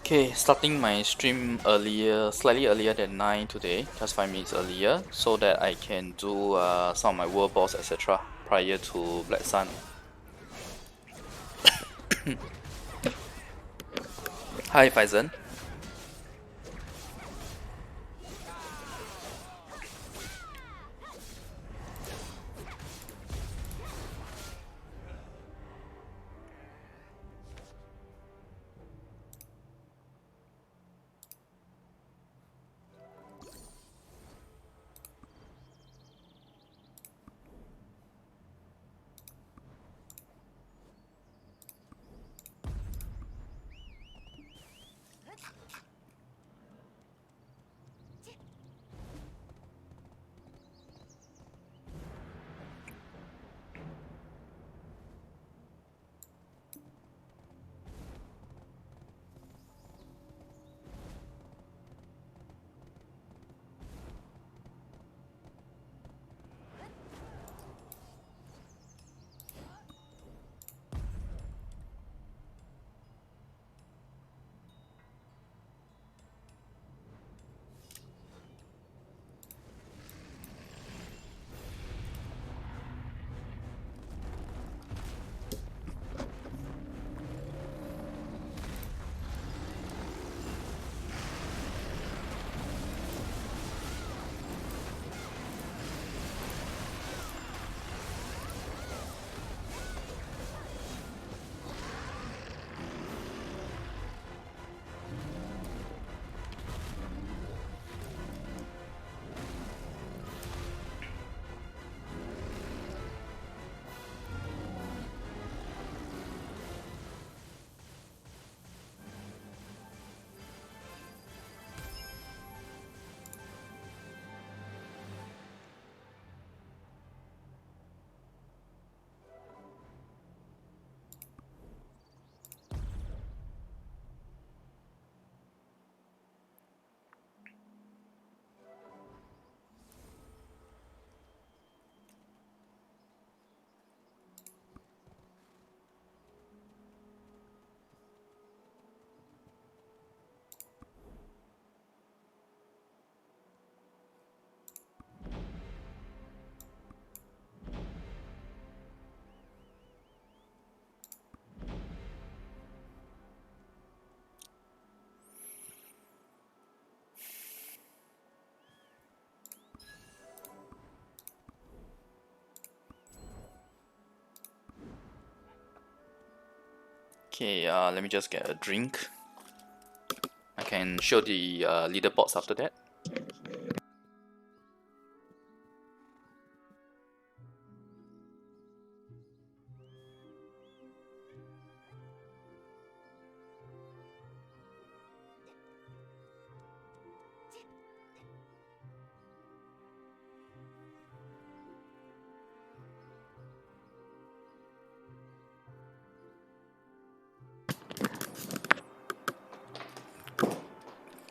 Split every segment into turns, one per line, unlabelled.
Okay, starting my stream earlier, slightly earlier than 9 today, just 5 minutes earlier, so that I can do some of my world boss, etc. prior to Black Sun. Hi, Faizan. Okay, let me just get a drink. I can show the leaderboards after that.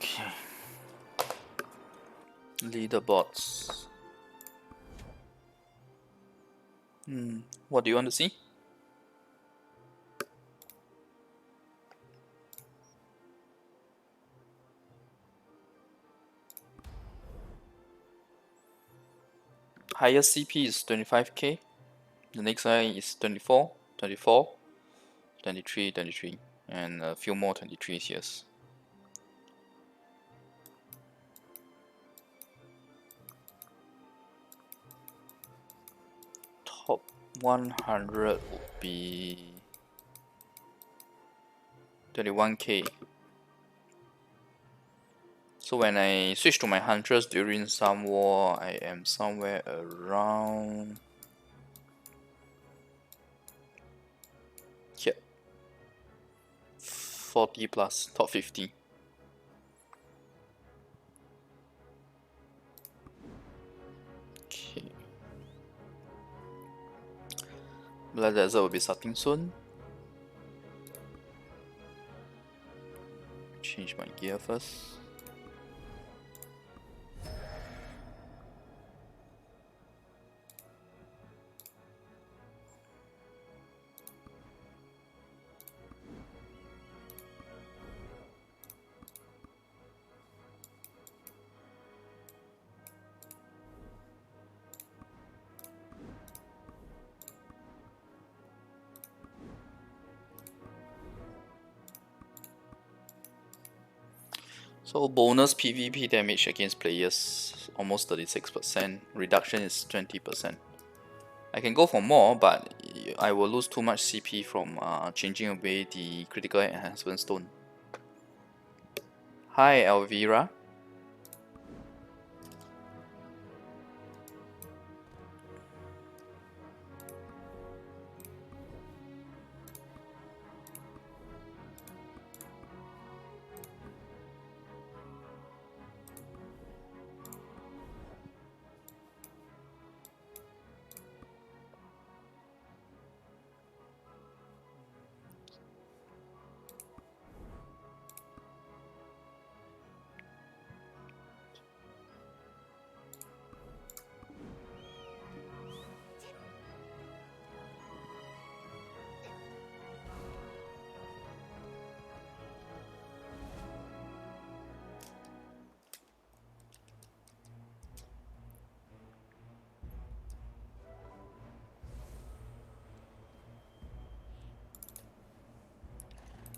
Okay. Leaderboards. What do you want to see? Highest CP is 25k. The next one is 24, 24, 23, 23, and a few more 23s, yes. Top 100 would be 21k. So when I switch to my hunters during some war, I am somewhere around here, 40 plus, top 50. Okay. Blood Desert will be starting soon. Change my gear first. So bonus PvP damage against players, almost 36%. Reduction is 20%. I can go for more, but I will lose too much CP from changing away the critical enhancement stone. Hi Elvira.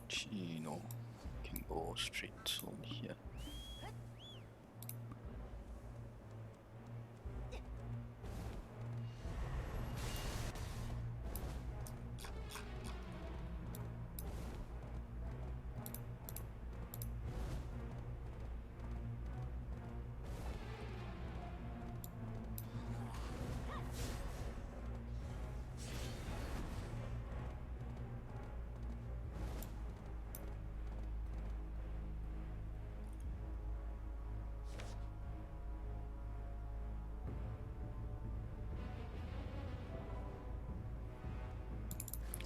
Chino can go straight to here.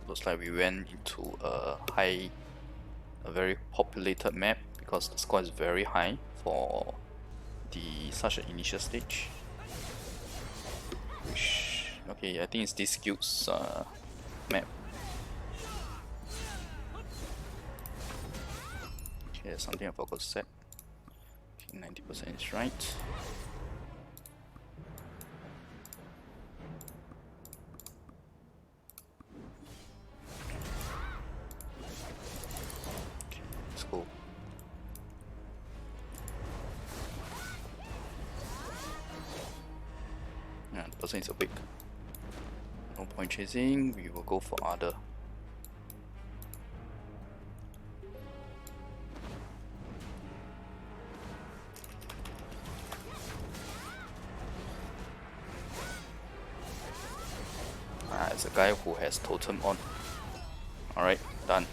Looks like we went into a very populated map because the score is very high for such an initial stage. Which, okay, I think it's this guild's map. Okay, there's something I forgot to set. Okay, 90% is right. Okay, let's go. Yeah, the person is awake. No point chasing, we will go for other. It's a guy who has totem on. Alright, done.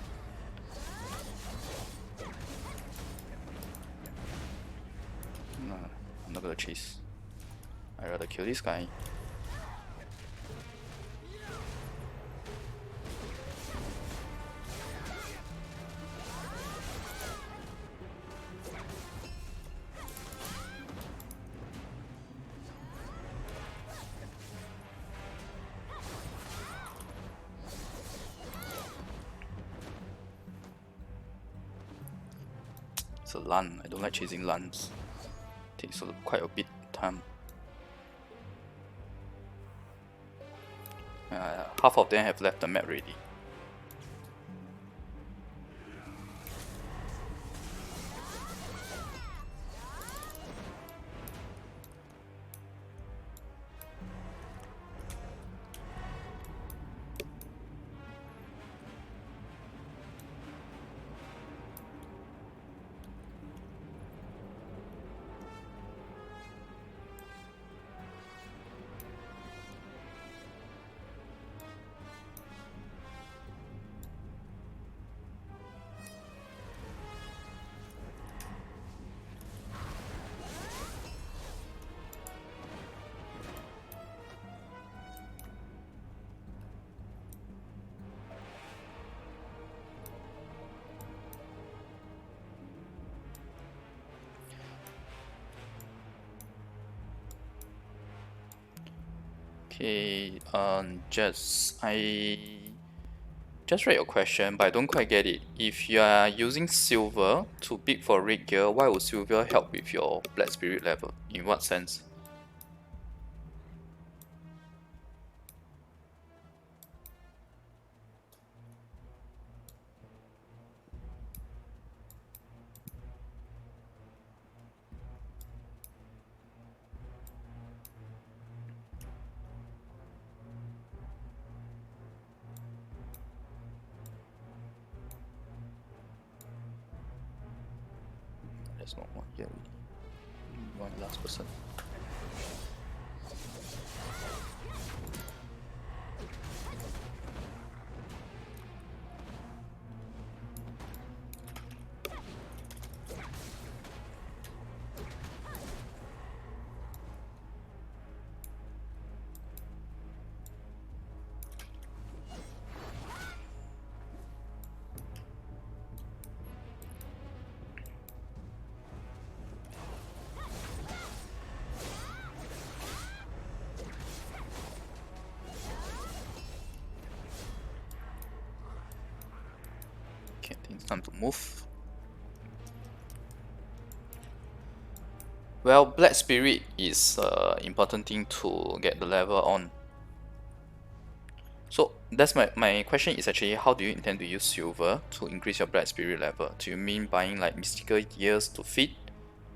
No, I'm not gonna chase. I'd rather kill this guy. It's a Lun. I don't like chasing Luns. Takes quite a bit time. Half of them have left the map already. Okay, I just read your question, but I don't quite get it. If you are using silver to bid for red gear, why would silver help with your black spirit level? In what sense? It's not one yet. One last person. Okay, I think it's time to move. Well, Black Spirit is important thing to get the level on. So that's my question is actually, how do you intend to use silver to increase your Black Spirit level? Do you mean buying like mystical gears to fit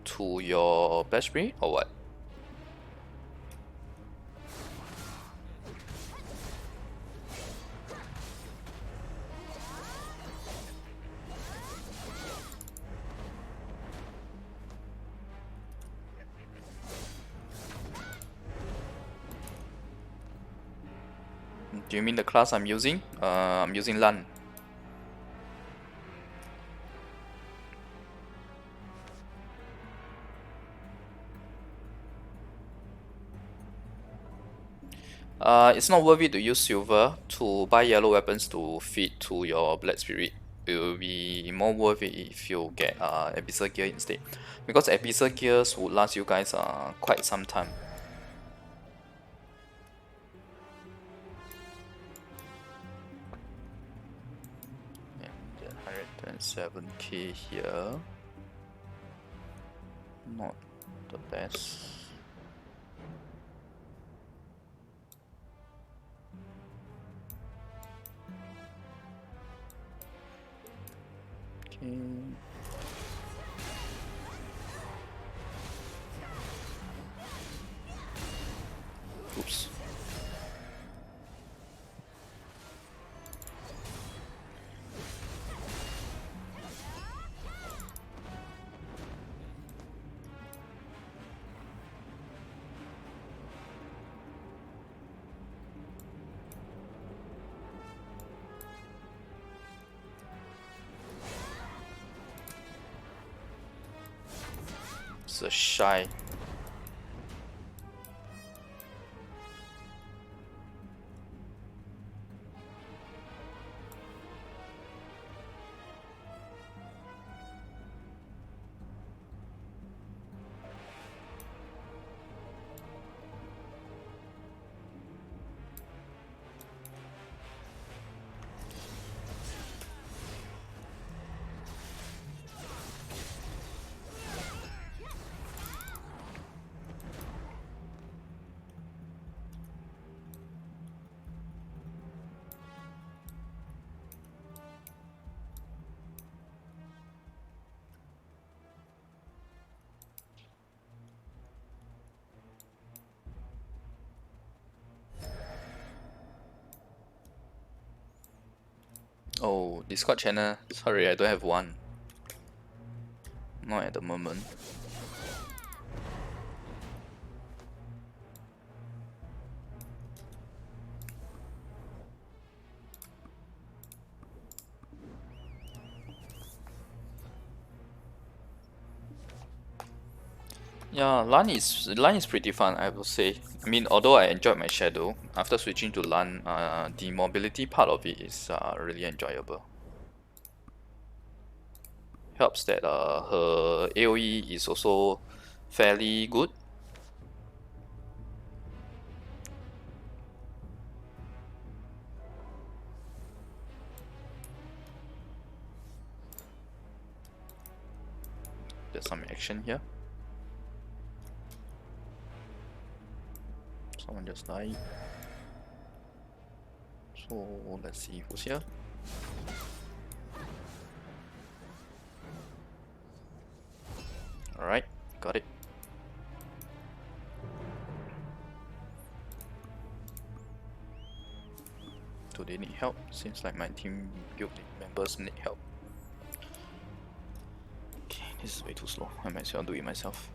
to your Black Spirit or what? Do you mean the class I'm using? I'm using Lan. It's not worth it to use silver to buy yellow weapons to feed to your Black Spirit. It will be more worth it if you get Abyssal Gear instead. Because Abyssal Gears would last you guys quite some time. And 107k here. Not the best. Okay. Oops. It's a shy. Oh, Discord channel. Sorry, I don't have one. Not at the moment. Yeah, Lan is pretty fun, I will say. I mean, although I enjoyed my shadow, after switching to Lan, the mobility part of it is really enjoyable. Helps that her AoE is also fairly good. There's some action here. Someone just died. So let's see who's here. Alright, got it. Do they need help? Seems like my team guild members need help. Okay. This is way too slow. I might as well do it myself.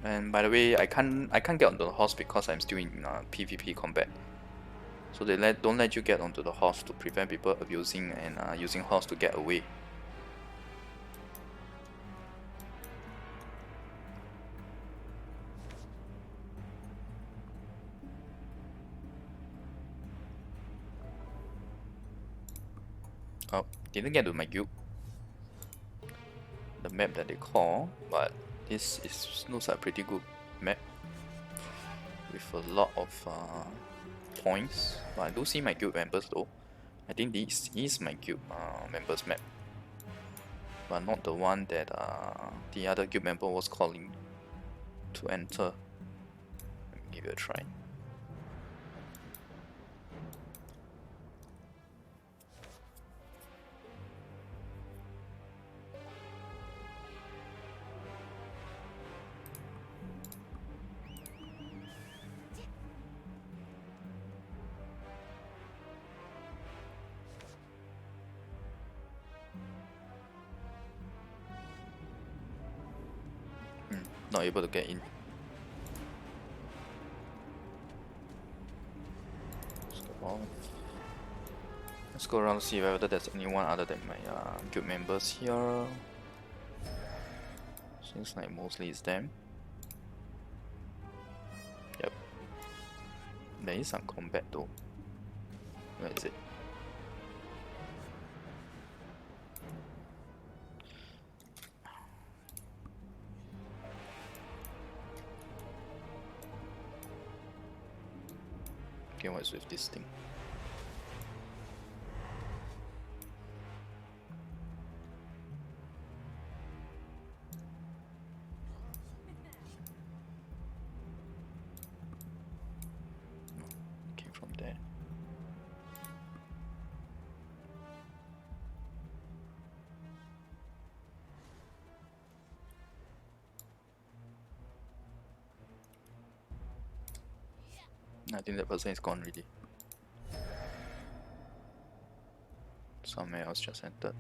And by the way, I can't get onto the horse because I'm still in PvP combat. So they don't let you get onto the horse to prevent people abusing and using horse to get away. Oh, didn't get to my guild. The map that they call, but this looks like a pretty good map with a lot of points. But I do see my guild members though. I think this is my guild members map, but not the one that the other guild member was calling to enter. Let me give it a try. Not able to get in. Let's go around to see whether there's anyone other than my guild members here. Seems like mostly it's them. Yep. There is some combat though. Where is it? Okay, what's with this thing? Came from there. I think that person is gone already. Somewhere else just entered.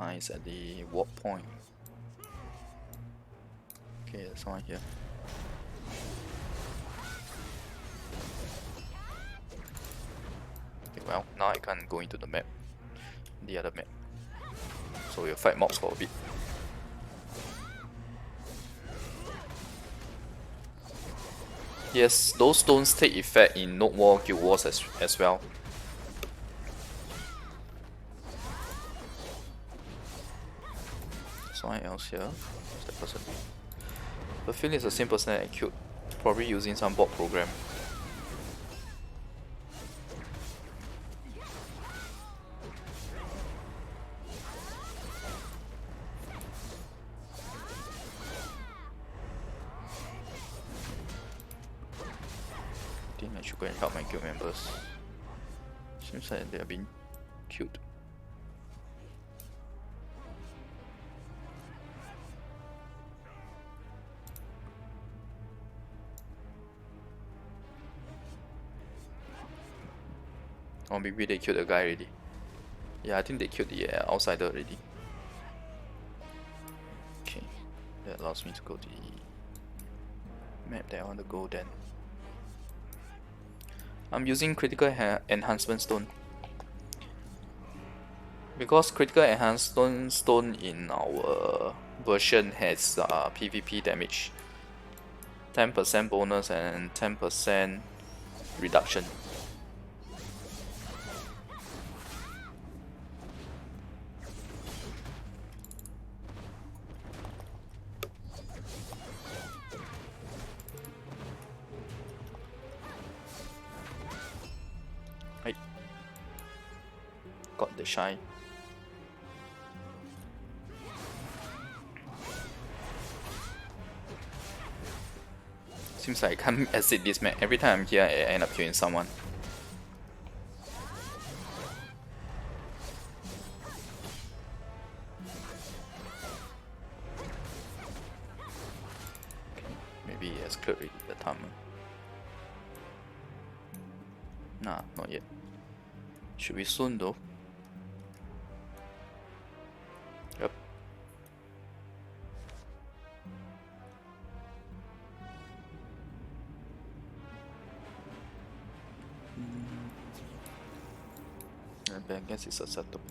It's at the warp point. Okay, there's someone here. Okay, well, now I can't go into the map. The other map. So we'll fight mobs for a bit. Yes, those stones take effect in Node War Guild Wars as well. Someone else here. Who's that person? The feeling is the same person that I killed. Probably using some bot program. I think I should go and help my guild members. Seems like they are being killed. Or maybe they killed the guy already. Yeah, I think they killed the outsider already. Okay, that allows me to go to the map that I want to go then. I'm using critical enhancement stone. Because critical enhancement stone in our version has PvP damage. 10% bonus and 10% reduction. Got the shine. Seems like I can't exit this map. Every time I'm here, I end up killing someone. Okay, maybe let's cleared already, the timer. Nah, not yet. Should be soon though. Yep. I guess it's acceptable.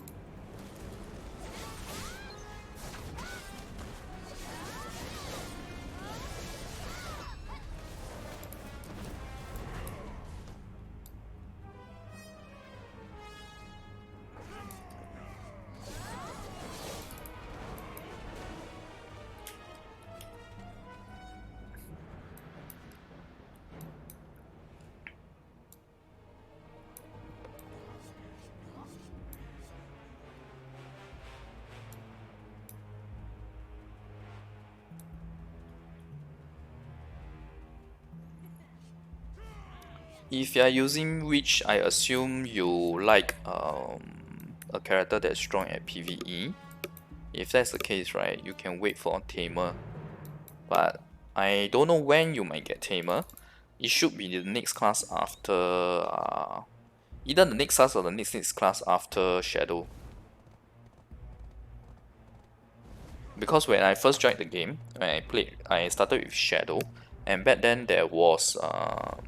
If you are using Witch, I assume you like a character that's strong at PvE. If that's the case, right, you can wait for Tamer. But I don't know when you might get Tamer. It should be the next class after either the next class or the next class after Shadow. Because when I first joined the game, when I started with Shadow, and back then there was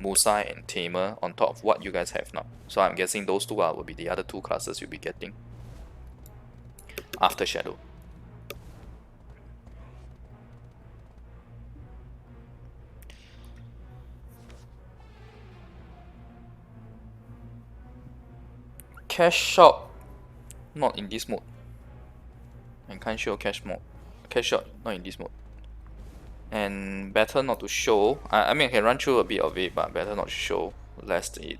Musa and Tamer on top of what you guys have now. So I'm guessing those two will be the other two classes you'll be getting after Shadow. Cash shop, not in this mode. I can't show cash mode. Cash shop, not in this mode. And better not to show. I mean I can run through a bit of it, but better not to show, lest it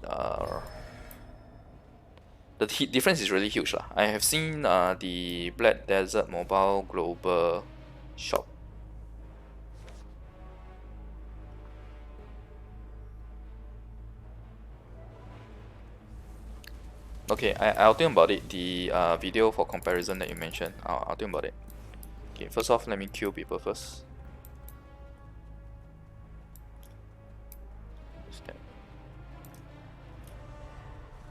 the difference is really huge lah. I have seen the Black Desert Mobile Global shop. Okay, I'll think about it. The video for comparison that you mentioned, I'll think about it. Okay, first off, let me queue people first.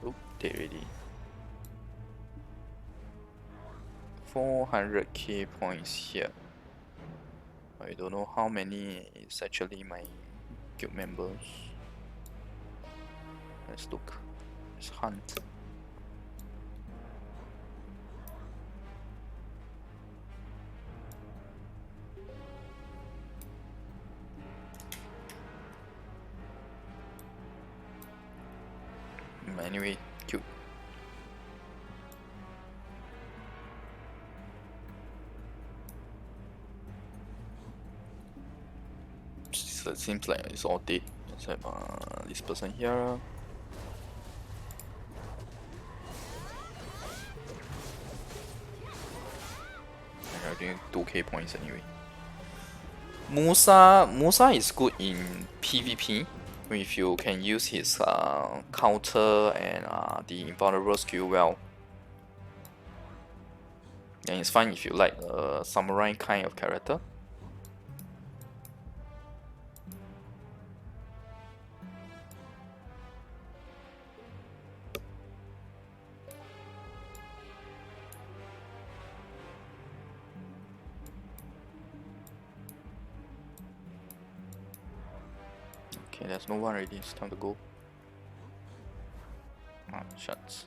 Oop, dead already. 400k points here. I don't know how many is actually my guild members. Let's look. Let's hunt. Anyway, cute. So it seems like it's all dead except this person here. I'm doing 2k points anyway. Musa is good in PvP if you can use his counter and the invulnerable skill well. And it's fine if you like a samurai kind of character. Okay, there's no one already, it's time to go. Ah, shuts.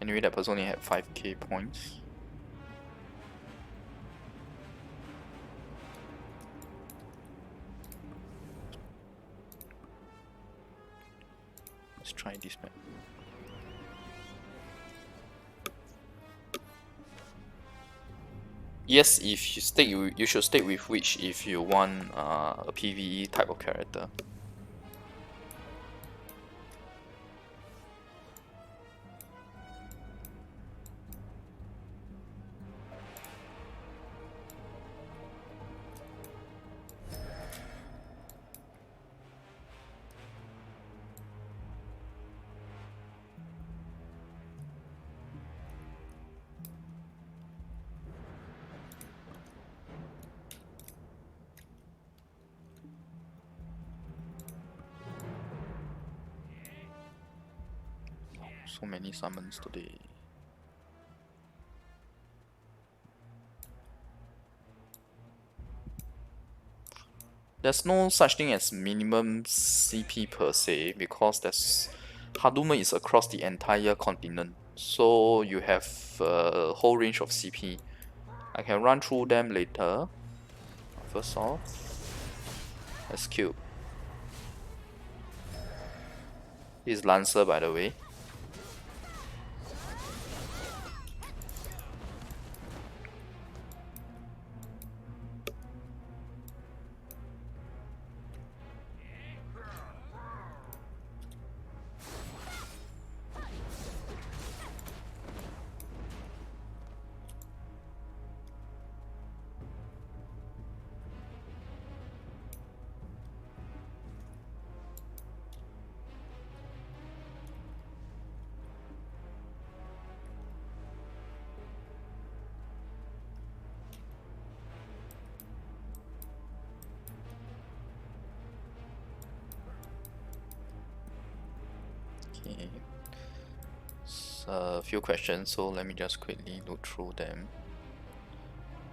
Anyway, that person only had 5k points. Let's try this map. Yes, if you stick, you should stick with Witch if you want a PvE type of character. So many summons today. There's no such thing as minimum CP per se, because there's Hadoumen is across the entire continent, so you have a whole range of CP. I can run through them later. First off, SQ. This is Lancer, by the way. Okay. A few questions, so let me just quickly look through them.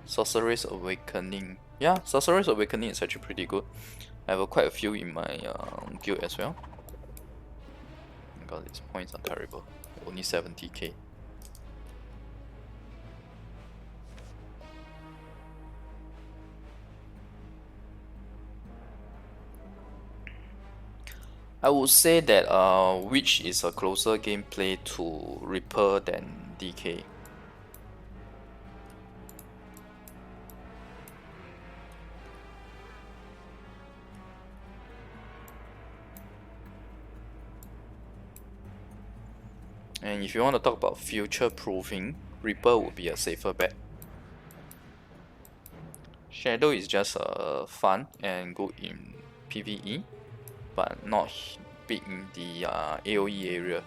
Sorcerer's Awakening. Yeah, Sorcerer's Awakening is actually pretty good. I have quite a few in my guild as well. Oh my god, these points are terrible. Only 70k. I would say that Witch is a closer gameplay to Reaper than DK. And if you want to talk about future proofing, Reaper would be a safer bet. Shadow is just fun and good in PvE, but not big in the AoE area.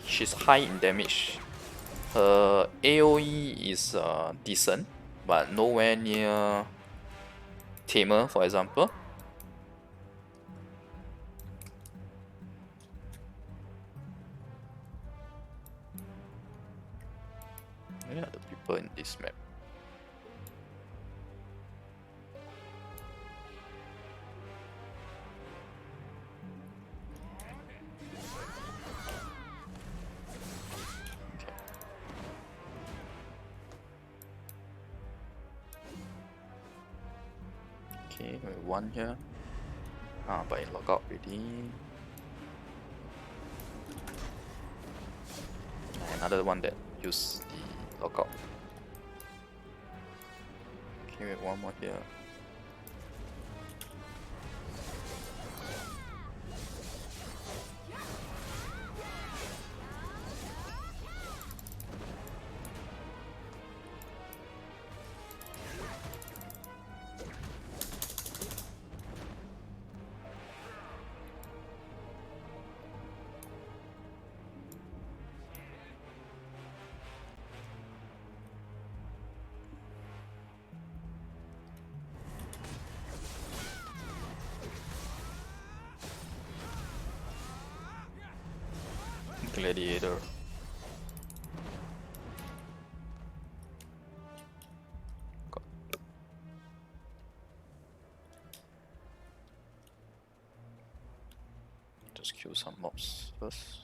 She's high in damage. Her AoE is decent, but nowhere near Tamer, for example. Where are the people in this map? Okay, one here. But it log out already. Another one that use the lockout. Okay, wait, one more here. Gladiator. God. Just kill some mobs first,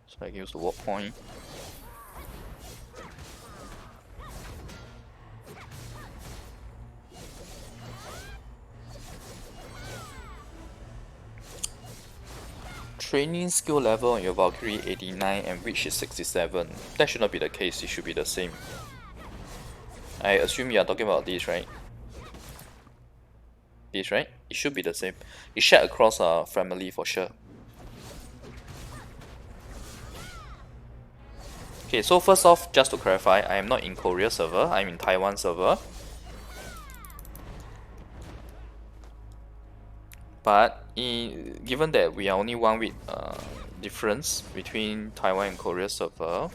so I can use the warp point. Training skill level on your Valkyrie 89 and Witch is 67. That should not be the case, it should be the same. I assume you are talking about this, right? This, right? It should be the same. It's shared across family for sure. Okay, so first off, just to clarify, I am not in Korea server, I'm in Taiwan server. But given that we are only 1 week difference between Taiwan and Korea server,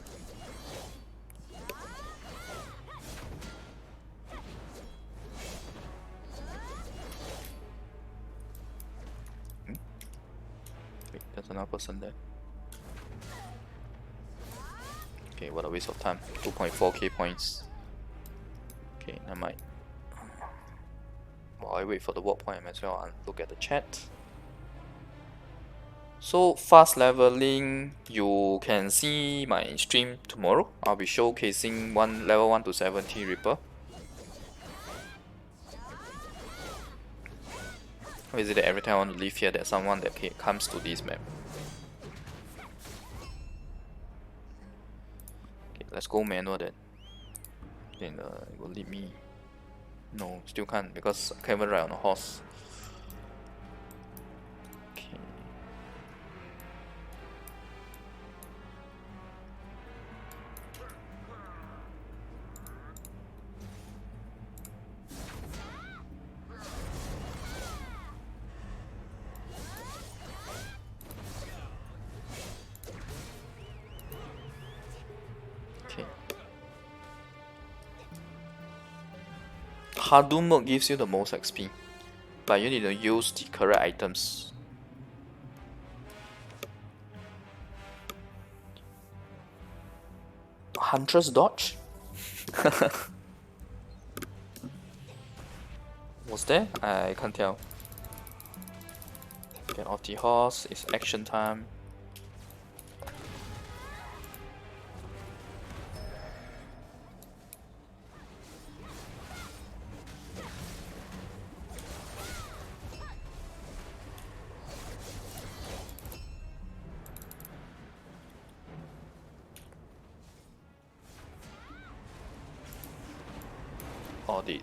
wait, there's another person there. Okay, what a waste of time. 2.4k points. Okay, never mind. While I wait for the warp point, I might as well look at the chat. So fast leveling, you can see my stream tomorrow. I'll be showcasing level 1 to 70 Reaper. Or is it that every time I want to leave here, there's someone that comes to this map? Okay, let's go manual then. Then it will lead me. No, still can't because I can't even ride on a horse. Okay. Okay. Hadou mode gives you the most XP, but you need to use the correct items. Huntress dodge? Was there? I can't tell. Get off the horse, it's action time. Audit.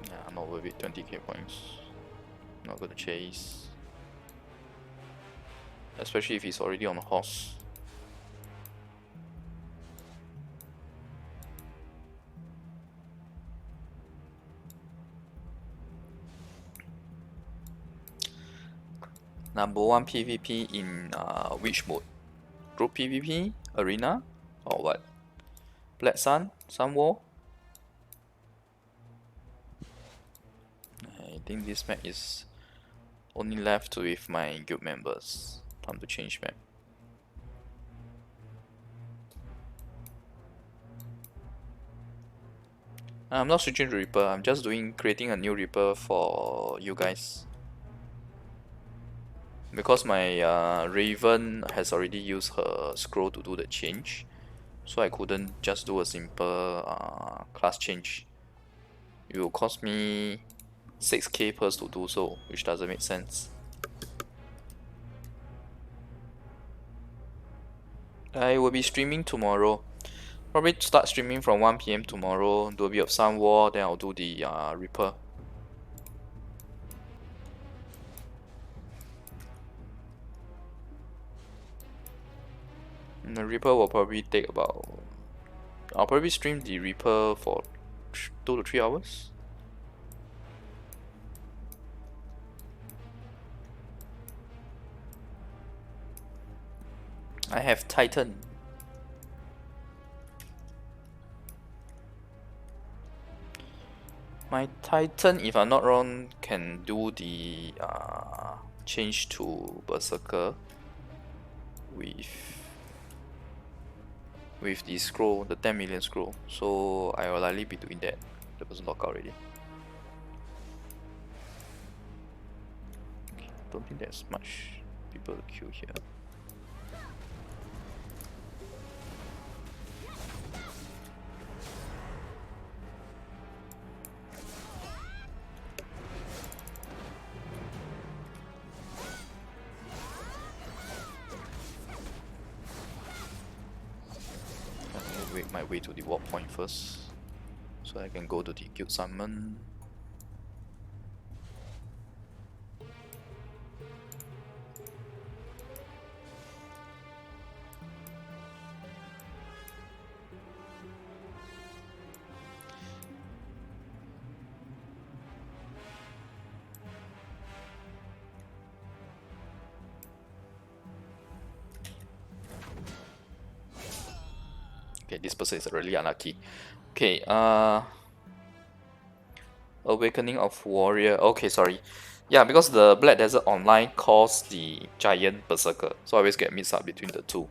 Yeah, I'm not worth it. 20k points. Not gonna chase. Especially if he's already on a horse. Number 1 PvP in which mode? Group PvP? Arena? Or what? Black Sun? Sun War? I think this map is only left with my guild members. Time to change map. I'm not switching to Reaper, I'm just creating a new Reaper for you guys. Because my Raven has already used her scroll to do the change, so I couldn't just do a simple class change. It will cost me 6k per to do so, which doesn't make sense. I will be streaming tomorrow. Probably start streaming from 1 PM tomorrow, do a bit of Sun War, then I'll do the Reaper. And the Reaper will probably take about... I'll probably stream the Reaper for 2 to 3 hours. I have Titan. My Titan, if I'm not wrong, can do the change to Berserker with the scroll, the 10 million scroll. So I will likely be doing that. That was locked out already. Okay, don't think there's much people to kill here. Make my way to the warp point first, so I can go to the guild summon. Okay, this person is really unlucky. Okay, Awakening of Warrior. Okay, sorry. Yeah, because the Black Desert Online calls the Giant Berserker, so I always get mixed up between the two.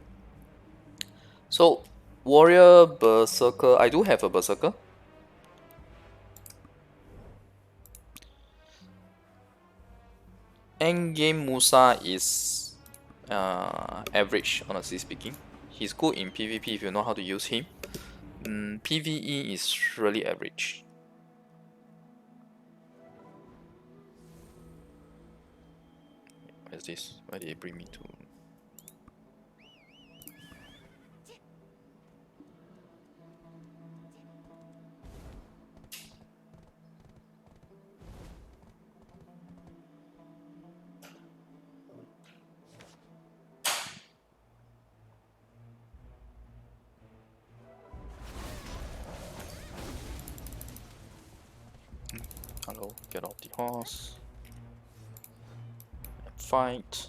So, Warrior Berserker, I do have a Berserker. Endgame Musa is average, honestly speaking. He's good in PvP if you know how to use him. PvE is really average. What is this? Why did it bring me to? Hello, get off the horse. And fight.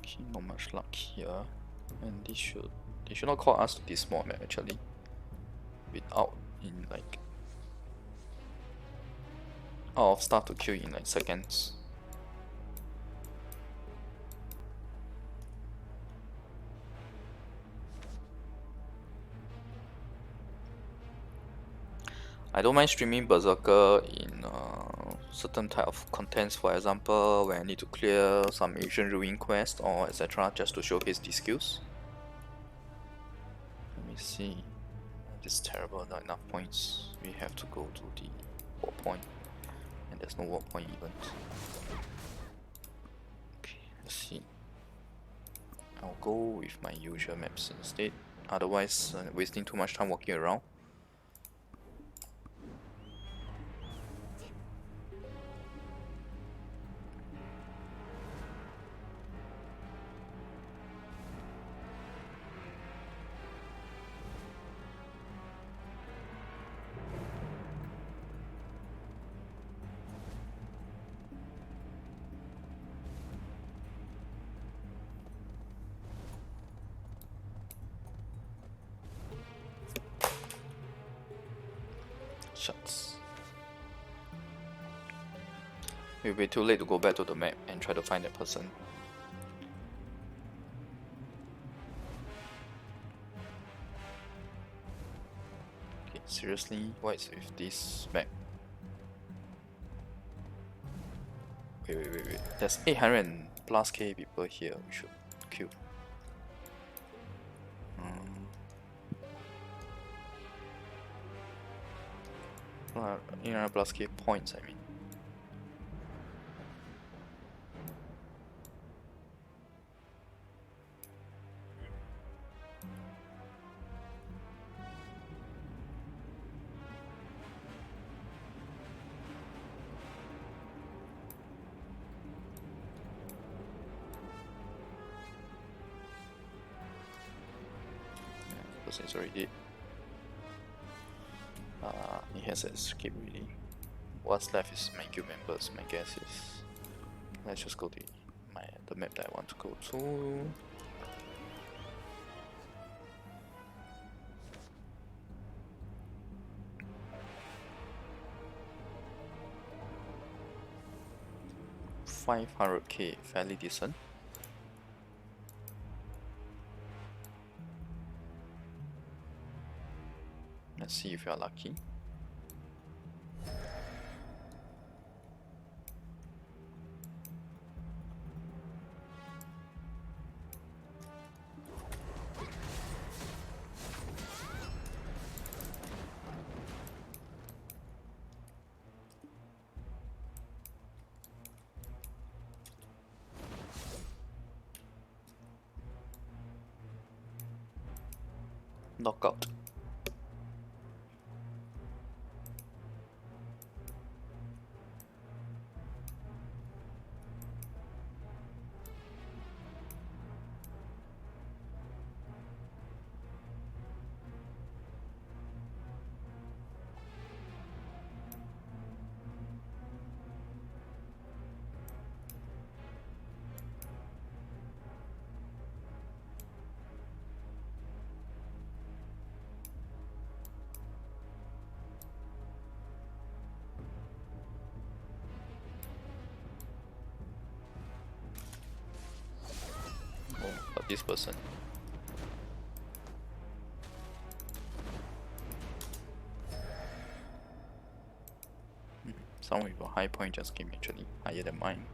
Okay, not much luck here. And they should not call us to this small map actually. Without in like out of start to kill in like seconds. I don't mind streaming Berserker in certain type of contents, for example, when I need to clear some Asian Ruin quest or etc. just to showcase these skills. Let me see. This is terrible, not enough points. We have to go to the war point. And there's no war point event. Okay, let's see. I'll go with my usual maps instead. Otherwise, wasting too much time walking around. Shucks. It'll be too late to go back to the map and try to find that person. Okay, seriously, what is with this map? Wait. There's 800 plus K people here. We should kill. 800 plus K points, I mean. Yeah, person is already dead. He has escaped really. What's left is my guild members. My guess is let's just go to the map that I want to go to. $500K, fairly decent. Let's see if you are lucky. Knockout. Oh, but this person. Someone with a high point just came actually, higher than mine.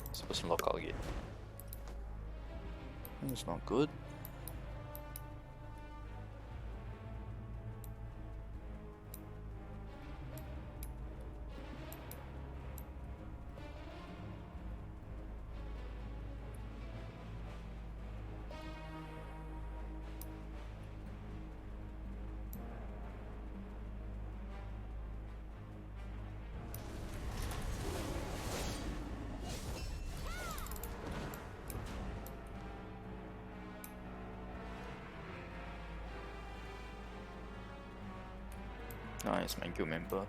This person lock out again. That's not good. Nice, my guild member.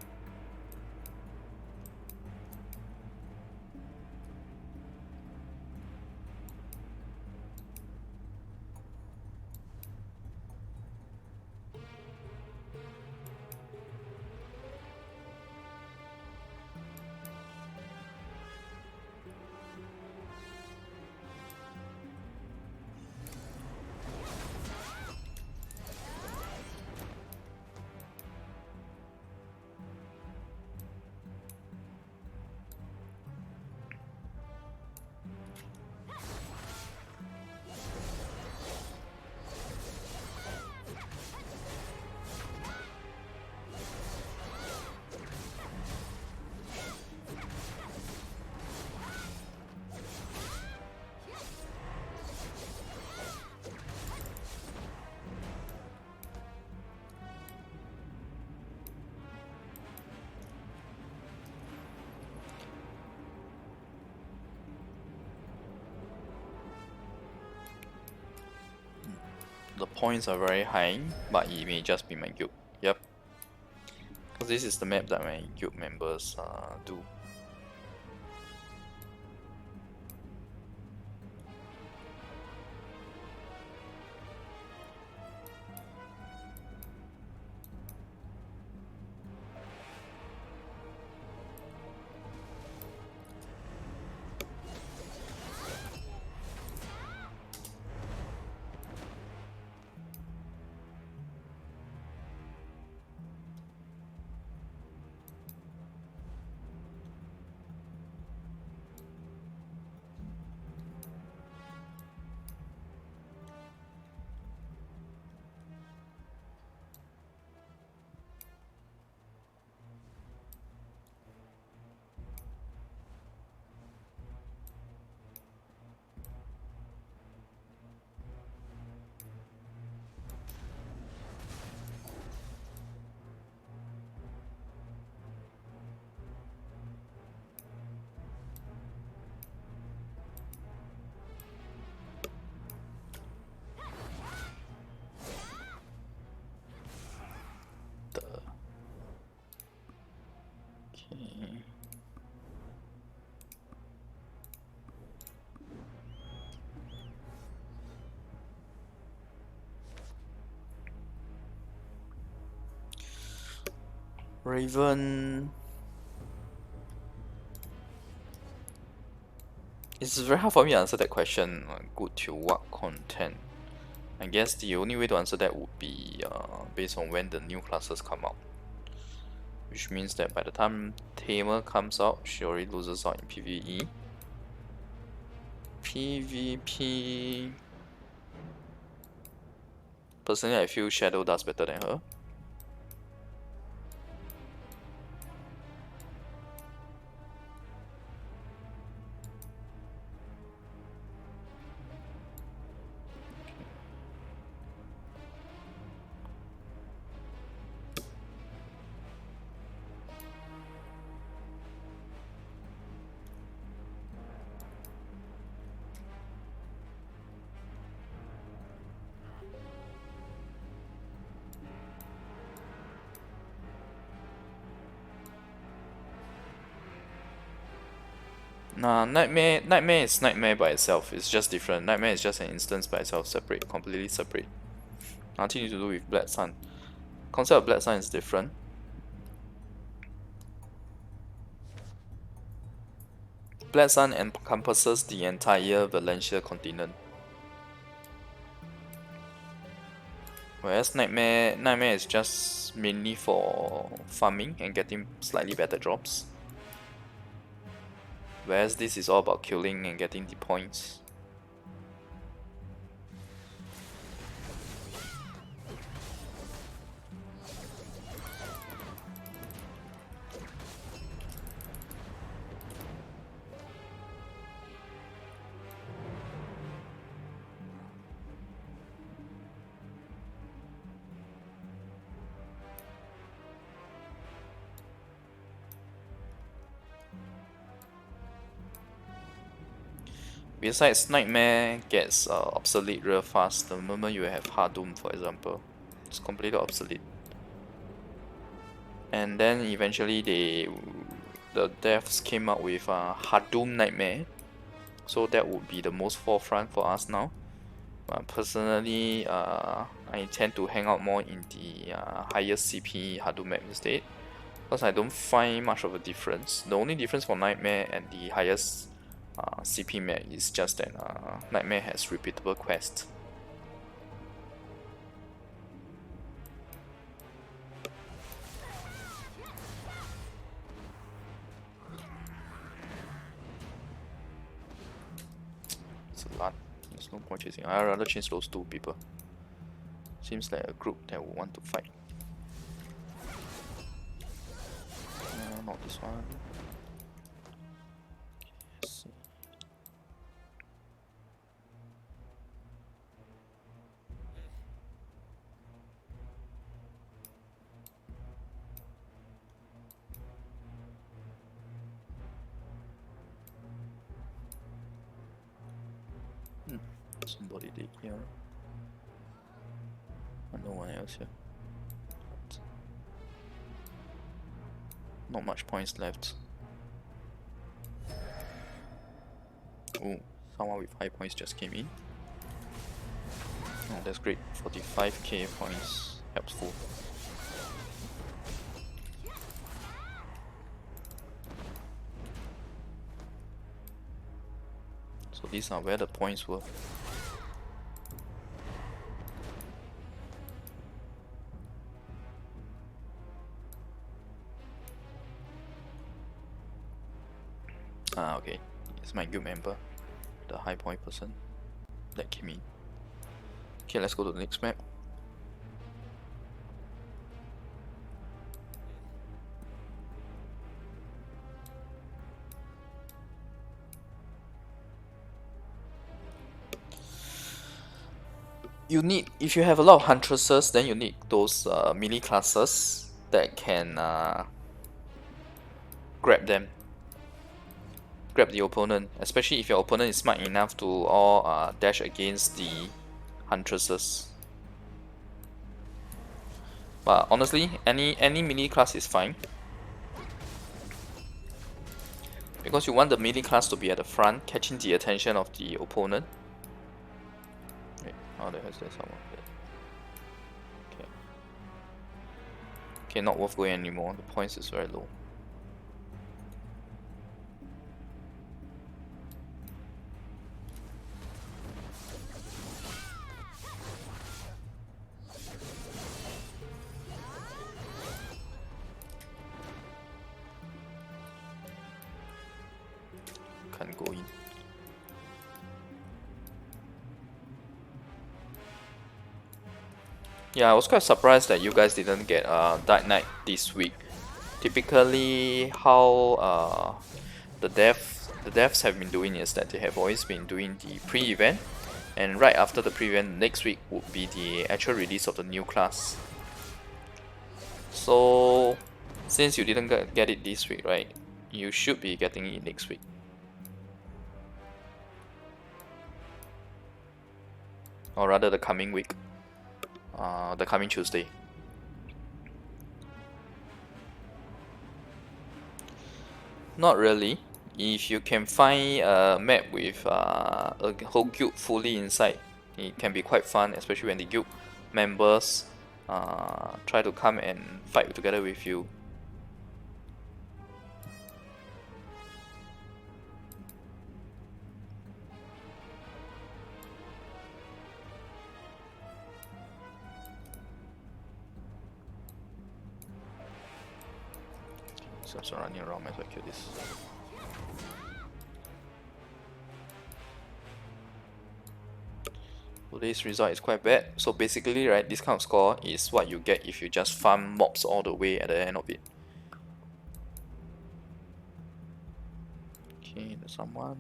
The points are very high, but it may just be my guild. Yep. Because this is the map that my guild members do. Okay. Raven. It's very hard for me to answer that question. Good to what content? I guess the only way to answer that would be based on when the new classes come out. Which means that by the time Tamer comes out, she already loses out in PvE. PvP. Personally, I feel Shadow does better than her. Nah, Nightmare is Nightmare by itself. It's just different. Nightmare is just an instance by itself, separate, completely separate. Nothing to do with Black Sun. Concept of Black Sun is different. Black Sun encompasses the entire Valencia continent. Whereas Nightmare is just mainly for farming and getting slightly better drops. Whereas this is all about killing and getting the points. Besides, Nightmare gets obsolete real fast the moment you have Hardum, for example. It's completely obsolete. And then eventually the devs came up with Hardum Nightmare. So that would be the most forefront for us now. Personally, I tend to hang out more in the highest CP Hardum map instead. Because I don't find much of a difference. The only difference for Nightmare and the highest CP map is just that Nightmare has repeatable quests. It's a lot. There's no point chasing. I'd rather chase those two people. Seems like a group that would want to fight. No, not this one. Somebody did here. And no one else here. Not much points left. Oh, someone with high points just came in. Oh, that's great. 45k points. Helpful. So these are where the points were. Ah, okay. It's my guild member, the high point person that came in. Okay, let's go to the next map. You need, if you have a lot of huntresses, then you need those melee classes that can grab the opponent, especially if your opponent is smart enough to all dash against the huntresses. But honestly, any melee class is fine, because you want the melee class to be at the front, catching the attention of the opponent. Wait, oh, there's someone there. Okay. Okay, not worth going anymore. The points is very low. Can't go in. Yeah, I was quite surprised that you guys didn't get Dark Knight this week. Typically, how the devs have been doing is that they have always been doing the pre-event, and right after the pre-event, next week would be the actual release of the new class. So, since you didn't get it this week, right, you should be getting it next week. Or rather, the coming week. The coming Tuesday. Not really. if you can find a map with a whole guild fully inside, it can be quite fun, especially when the guild members try to come and fight together with you. So I'm running around as I kill this. Today's result is quite bad. So basically, right, this kind of score is what you get if you just farm mobs all the way at the end of it. Okay, there's someone.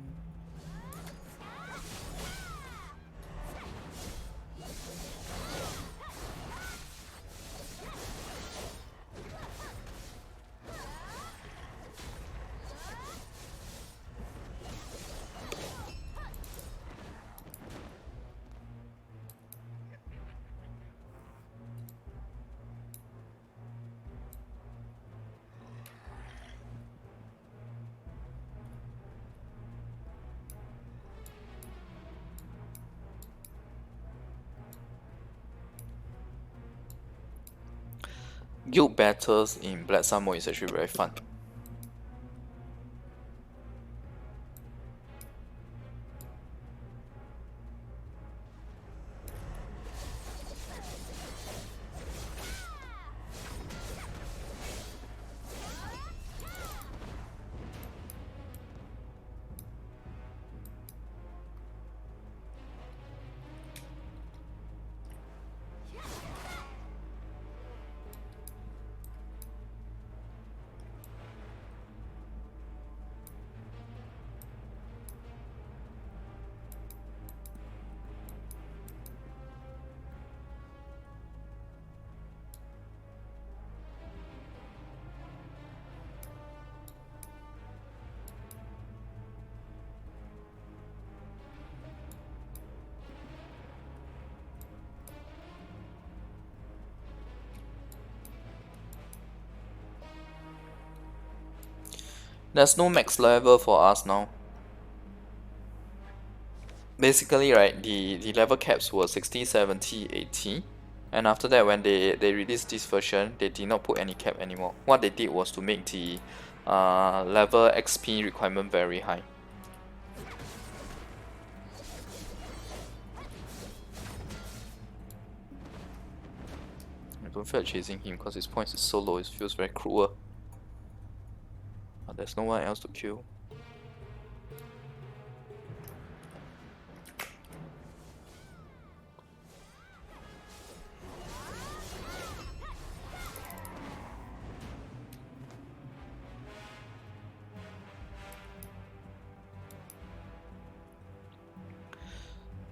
Guild battles in Black Sun mode is actually very fun. There's no max level for us now. Basically, right, the level caps were 60, 70, 80. And after that, when they released this version, they did not put any cap anymore. What they did was to make the level XP requirement very high. I don't feel like chasing him because his points is so low, it feels very cruel. But there's no one else to kill.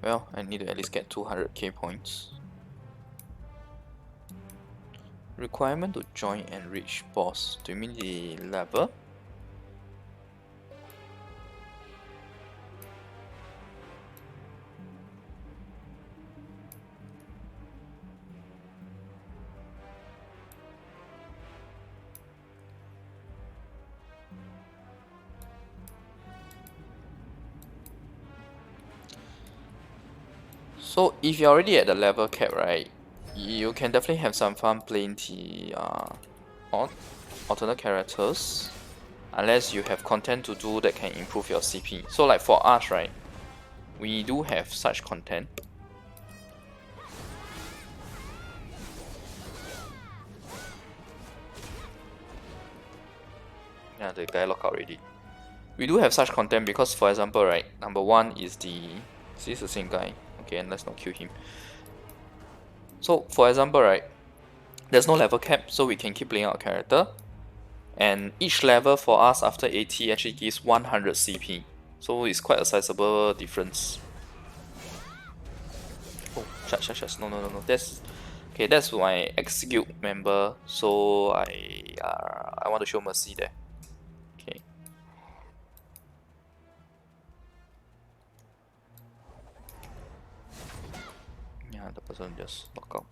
Well, I need to at least get 200k points. Requirement to join and reach boss. Do you mean the level? So if you're already at the level cap, right, you can definitely have some fun playing the alternate characters, unless you have content to do that can improve your CP. So like for us, right, we do have such content. Yeah, the guy locked out already. We do have such content because, for example, right, number one is is this the same guy? Okay, and let's not kill him. So for example, right, there's no level cap, so we can keep playing our character. And each level for us after 80 actually gives 100 CP. So it's quite a sizable difference. Oh, shut. No. That's okay. That's my ex-guild member. So I want to show mercy there. Okay. Yeah, the person just lock out.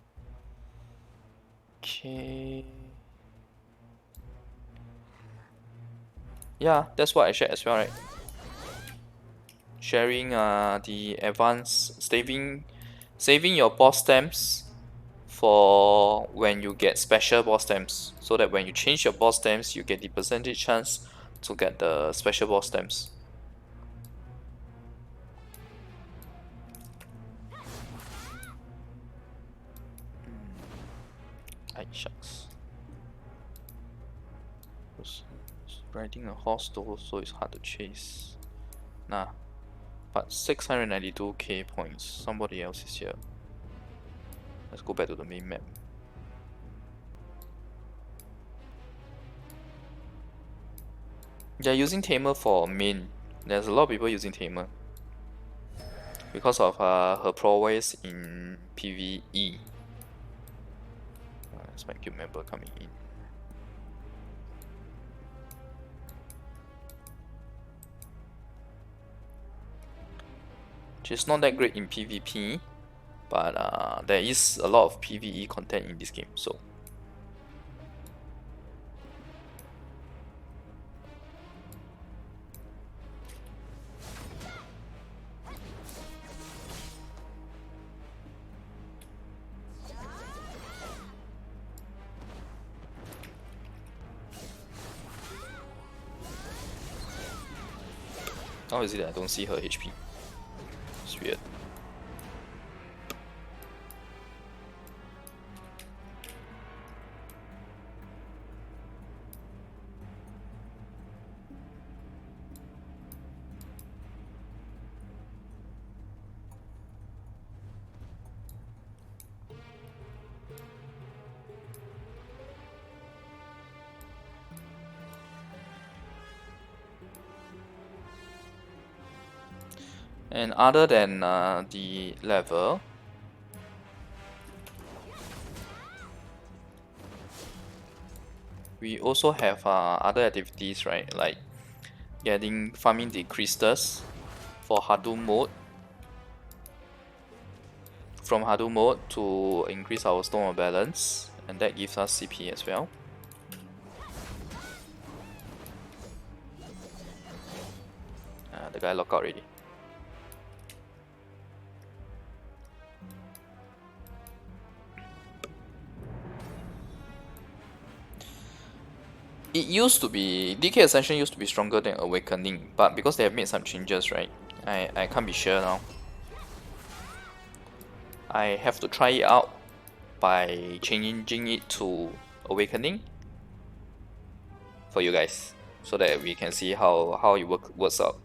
Okay. Yeah, that's what I shared as well, right? Sharing the advanced saving your boss stamps for when you get special boss stamps, so that when you change your boss stamps, you get the percentage chance to get the special boss stamps. Ay, shucks. Riding a horse though, so it's hard to chase. Nah, but 692k points. Somebody else is here. Let's go back to the main map. They're using Tamer for main. There's a lot of people using Tamer because of her prowess in PvE. That's my guild member coming in. She's not that great in PvP, but there is a lot of PvE content in this game, so. How is it that I don't see her HP? It's weird. And other than the level, we also have other activities, right? Like farming the crystals for Hadou mode. From Hadou mode to increase our stone of balance, and that gives us CP as well. The guy locked out already. It used to be, DK Ascension used to be stronger than Awakening, but because they have made some changes, right? I can't be sure now. I have to try it out by changing it to Awakening for you guys, so that we can see how it works out.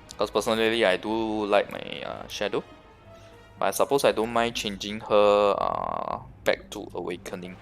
Because personally, I do like my Shadow, but I suppose I don't mind changing her back to Awakening.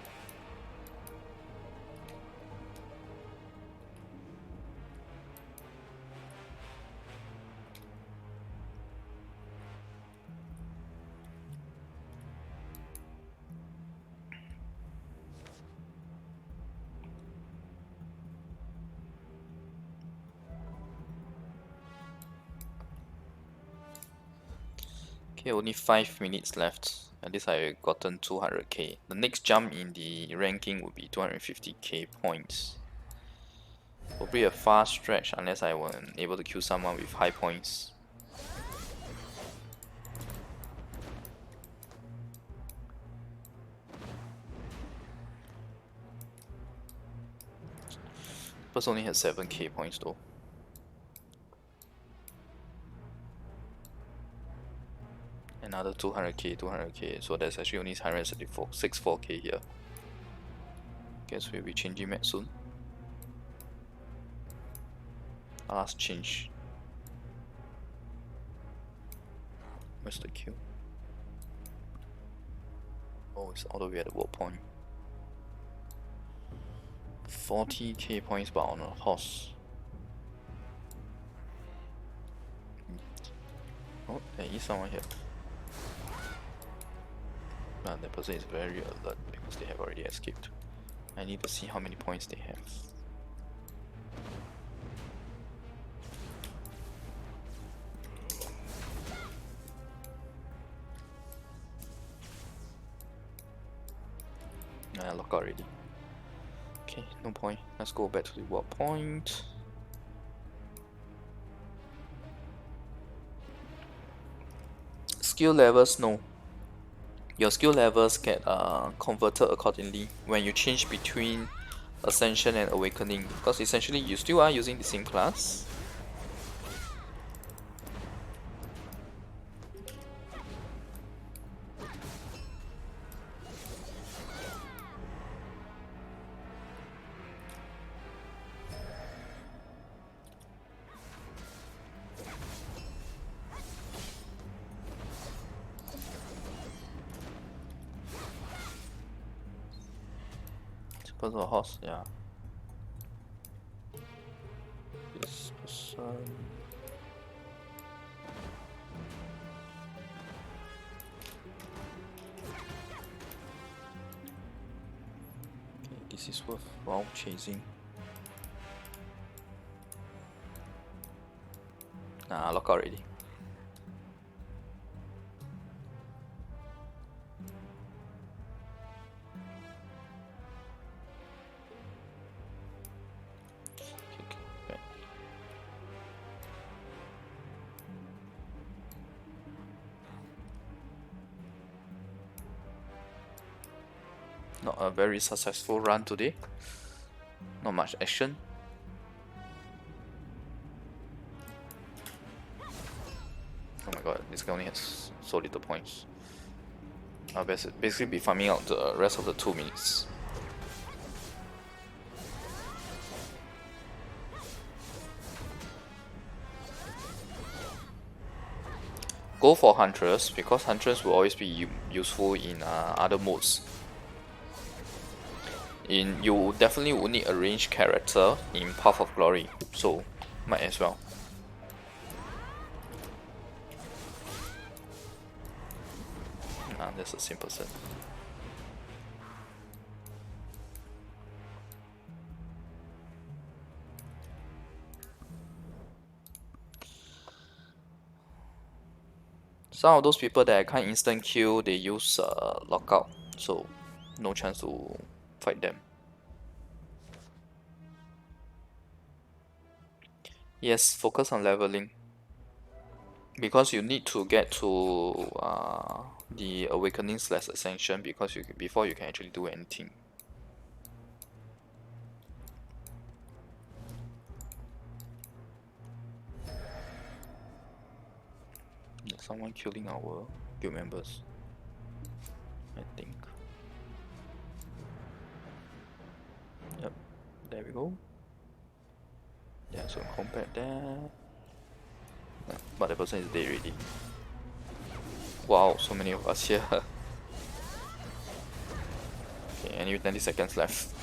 Okay, only 5 minutes left. At least I've gotten 200k. The next jump in the ranking would be 250k points. Probably a fast stretch unless I were able to kill someone with high points. Plus only has 7k points though. Another 200k, so that's actually only 164k here. Guess we'll be changing map soon. Last change. Where's the queue? Oh, it's all the way at the warp point. 40k points but on a horse. Oh, there is someone here. But that person is very alert because they have already escaped. I need to see how many points they have. I lock out already. Okay, no point. Let's go back to the reward point. Skill levels, no. Your skill levels get converted accordingly when you change between Ascension and Awakening, because essentially you still are using the same class. Because of horse, yeah. This person. Okay, this is worthwhile chasing. Nah, lock out already. Okay. Not a very successful run today. Not much action. Oh my god, this guy only has so little points. I'll basically be farming out the rest of the 2 minutes. Go for Huntress, because Huntress will always be useful in other modes. You definitely will need a ranged character in Path of Glory, so might as well. That's the same person. Some of those people that I can't instant kill, they use lockout, so no chance to fight them. Yes, focus on leveling, because you need to get to the Awakening / Ascension before you can actually do anything. There's someone killing our guild members, I think. Yep, there we go. Yeah, so compared there. But the person is dead already. Wow, so many of us here. Okay, and you 20 seconds left.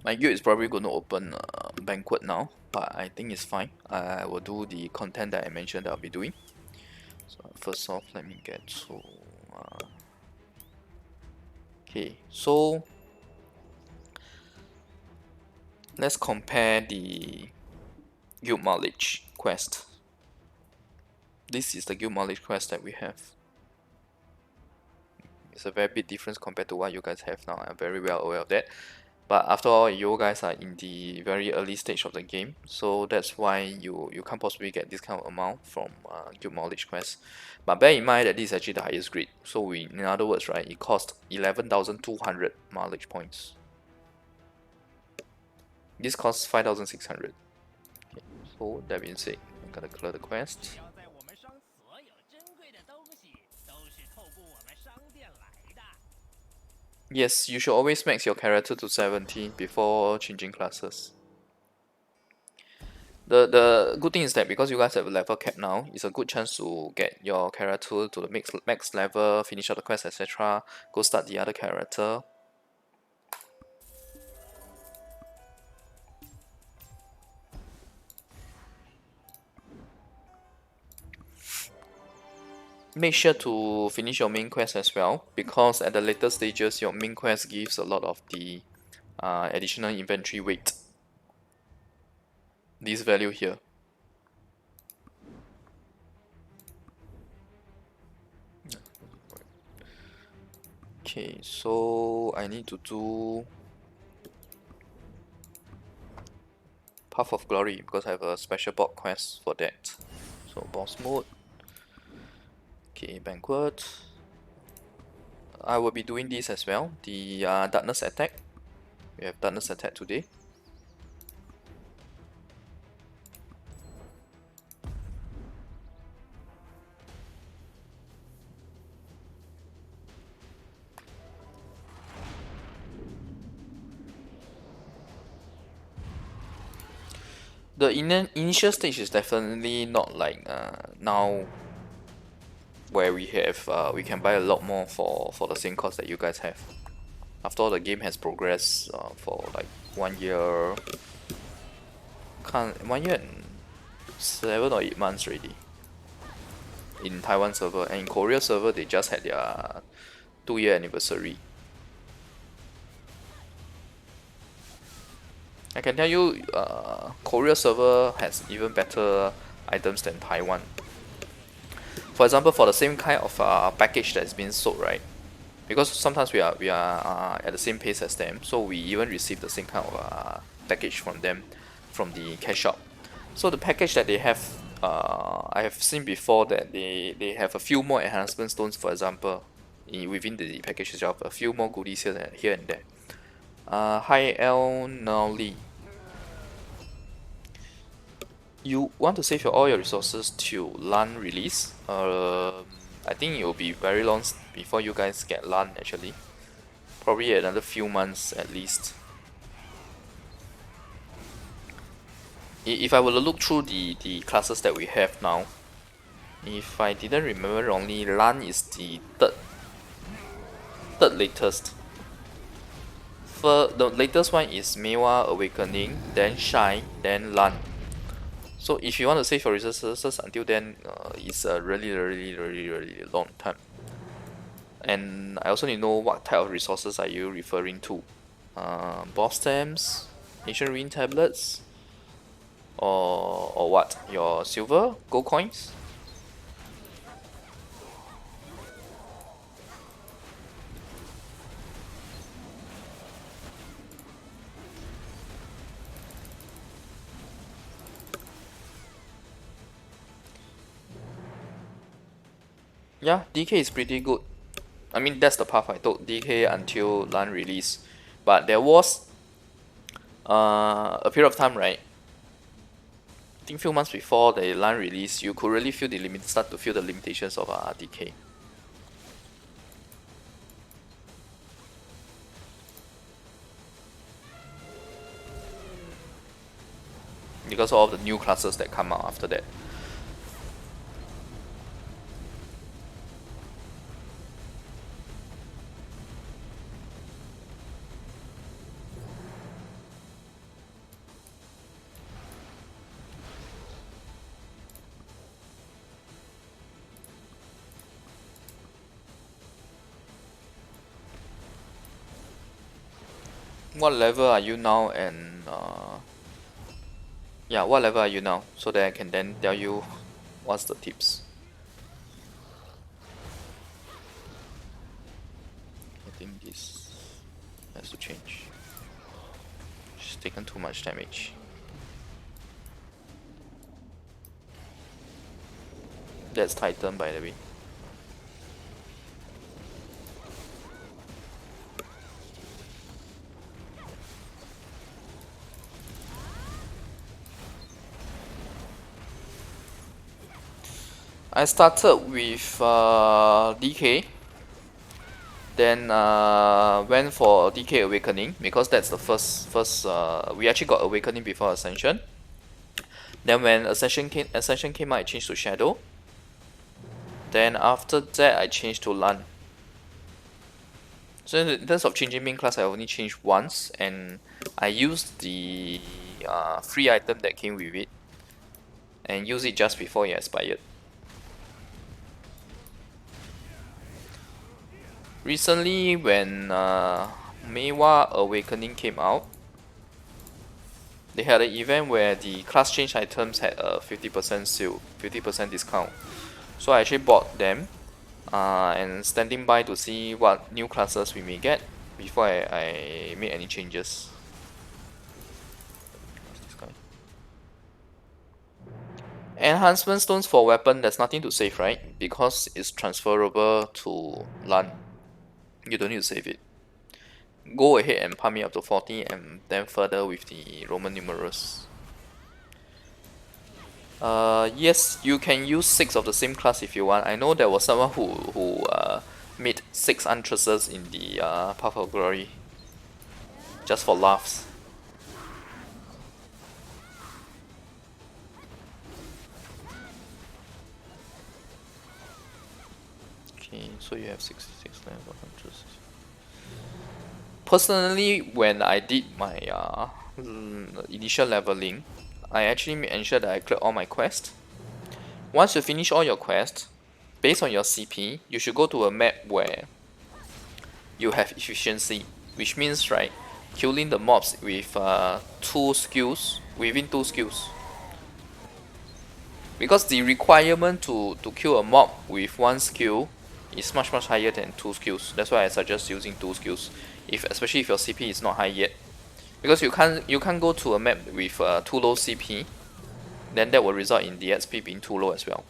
My guild is probably going to open a banquet now, but I think it's fine. I will do the content that I mentioned that I'll be doing. So first off, let me get to... okay, so let's compare the guild mileage quest. This is the guild mileage quest that we have. It's a very big difference compared to what you guys have now. I'm very well aware of that. But after all, you guys are in the very early stage of the game, so that's why you can't possibly get this kind of amount from guild mileage quest. But bear in mind that this is actually the highest grade. So in other words, right, it costs 11,200 mileage points. This costs 5,600. Okay, so that being said, I'm gonna clear the quest. Yes, you should always max your character to 70 before changing classes. The good thing is that because you guys have a level cap now, it's a good chance to get your character to the max level, finish out the quest, etc. Go start the other character. Make sure to finish your main quest as well, because at the later stages your main quest gives a lot of the additional inventory weight. This value here. Okay, so I need to do Path of Glory because I have a special bot quest for that. So boss mode. Okay, banquet. I will be doing this as well. The darkness attack. We have darkness attack today. The initial stage is definitely not like now, where we can buy a lot more for the same cost that you guys have. After all, the game has progressed for like 1 year, 1 year and 7 or 8 months already in Taiwan server, and in Korea server they just had their 2-year anniversary. I can tell you, Korea server has even better items than Taiwan. For example, for the same kind of package that's been sold, right? Because sometimes we are at the same pace as them, so we even receive the same kind of package from them, from the cash shop. So the package that they have, I have seen before that they have a few more enhancement stones, for example, within the package itself, a few more goodies here and there. Hi El Noli. You want to save all your resources till LAN release? I think it will be very long before you guys get LAN actually. Probably another few months at least. If I were to look through the classes that we have now, if I didn't remember wrongly, LAN is the third latest. The latest one is Mewa Awakening, then Shine, then LAN. So if you want to save your resources until then, it's a really long time. And I also need to know what type of resources are you referring to. Boss stamps, ancient ruin tablets, or what? Your silver, gold coins? Yeah, DK is pretty good. I mean, that's the path I took, DK until LAN release. But there was a period of time, right? I think few months before the LAN release, you could really start to feel the limitations of DK. Because of all the new classes that come out after that. What level are you now, and yeah, what level are you now, so that I can then tell you what's the tips. I think this has to change. She's taken too much damage. That's Titan, by the way. I started with DK, then went for DK Awakening because that's the first we actually got Awakening before Ascension. Then when Ascension came out, I changed to Shadow. Then after that, I changed to Lan. So in terms of changing main class, I only changed once, and I used the free item that came with it, and use it just before it expired. Recently, when Meiwa Awakening came out, they had an event where the class change items had a 50% sale, 50% discount. So I actually bought them, and standing by to see what new classes we may get before I make any changes. What's this guy? Enhancement stones for weapon, there's nothing to save, right? Because it's transferable to Lan. You don't need to save it. Go ahead and pump me up to 40 and then further with the Roman numerals. Yes, you can use 6 of the same class if you want. I know there was someone who made 6 Untresses in the Path of Glory. Just for laughs. Okay, so you have 66 level Untresses. Personally, when I did my initial leveling, I actually made ensure that I cleared all my quests. Once you finish all your quests, based on your CP, you should go to a map where you have efficiency, which means right, killing the mobs with 2 skills within 2 skills. Because the requirement to kill a mob with 1 skill is much higher than 2 skills. That's why I suggest using 2 skills, especially if your CP is not high yet. Because you can't go to a map with too low CP, then that will result in the XP being too low as well.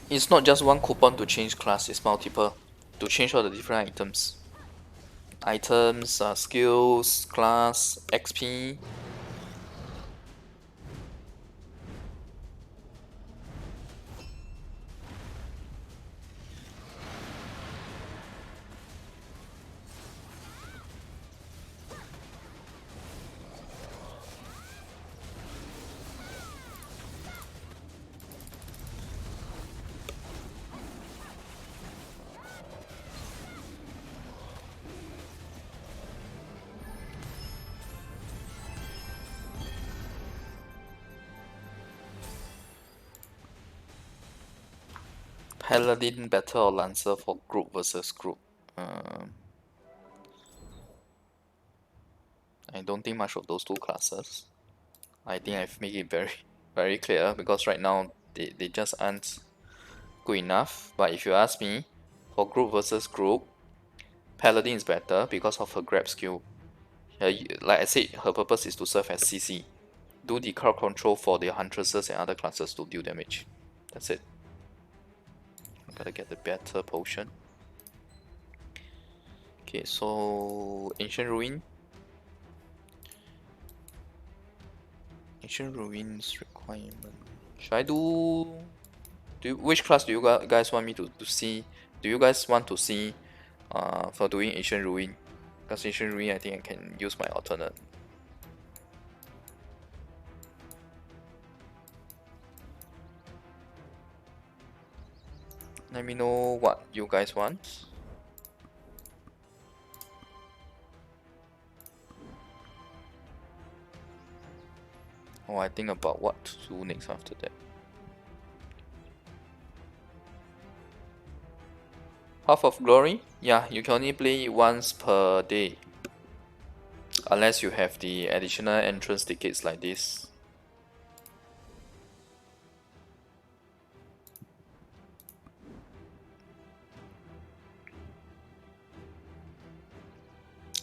It's not just one coupon to change class, it's multiple. To change all the different items. Items, skills, class, XP. Paladin better or Lancer for group versus group? I don't think much of those 2 classes. I think I've made it very clear because right now they just aren't good enough. But if you ask me, for group versus group, Paladin is better because of her grab skill. Like I said, her purpose is to serve as CC. Do the crowd control for the Huntresses and other classes to deal damage. That's it. I gotta get the better potion. Okay, so Ancient Ruin. Ancient Ruins requirement. Should I which class do you guys want me to see? Do you guys want to see for doing Ancient Ruin? Because Ancient Ruin, I think I can use my alternate. Let me know what you guys want. Oh, I think about what to do next after that. Path of Glory? Yeah, you can only play it once per day. Unless you have the additional entrance tickets like this.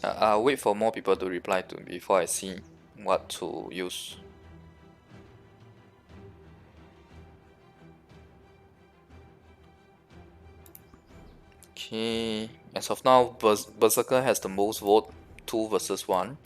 I'll wait for more people to reply to me before I see what to use. Okay, as of now, Berserker has the most vote, 2 versus 1.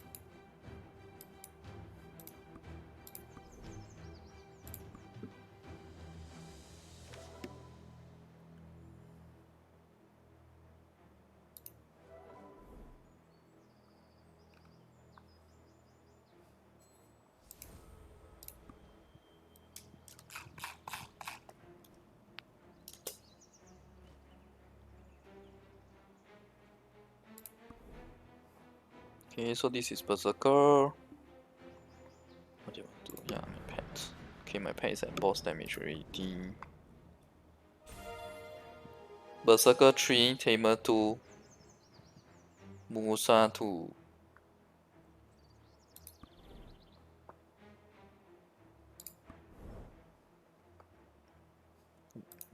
Okay, so this is Berserker. What do you want to do? Yeah, my pet. Okay, my pet is at boss damage already. Berserker 3, Tamer 2, Musa 2.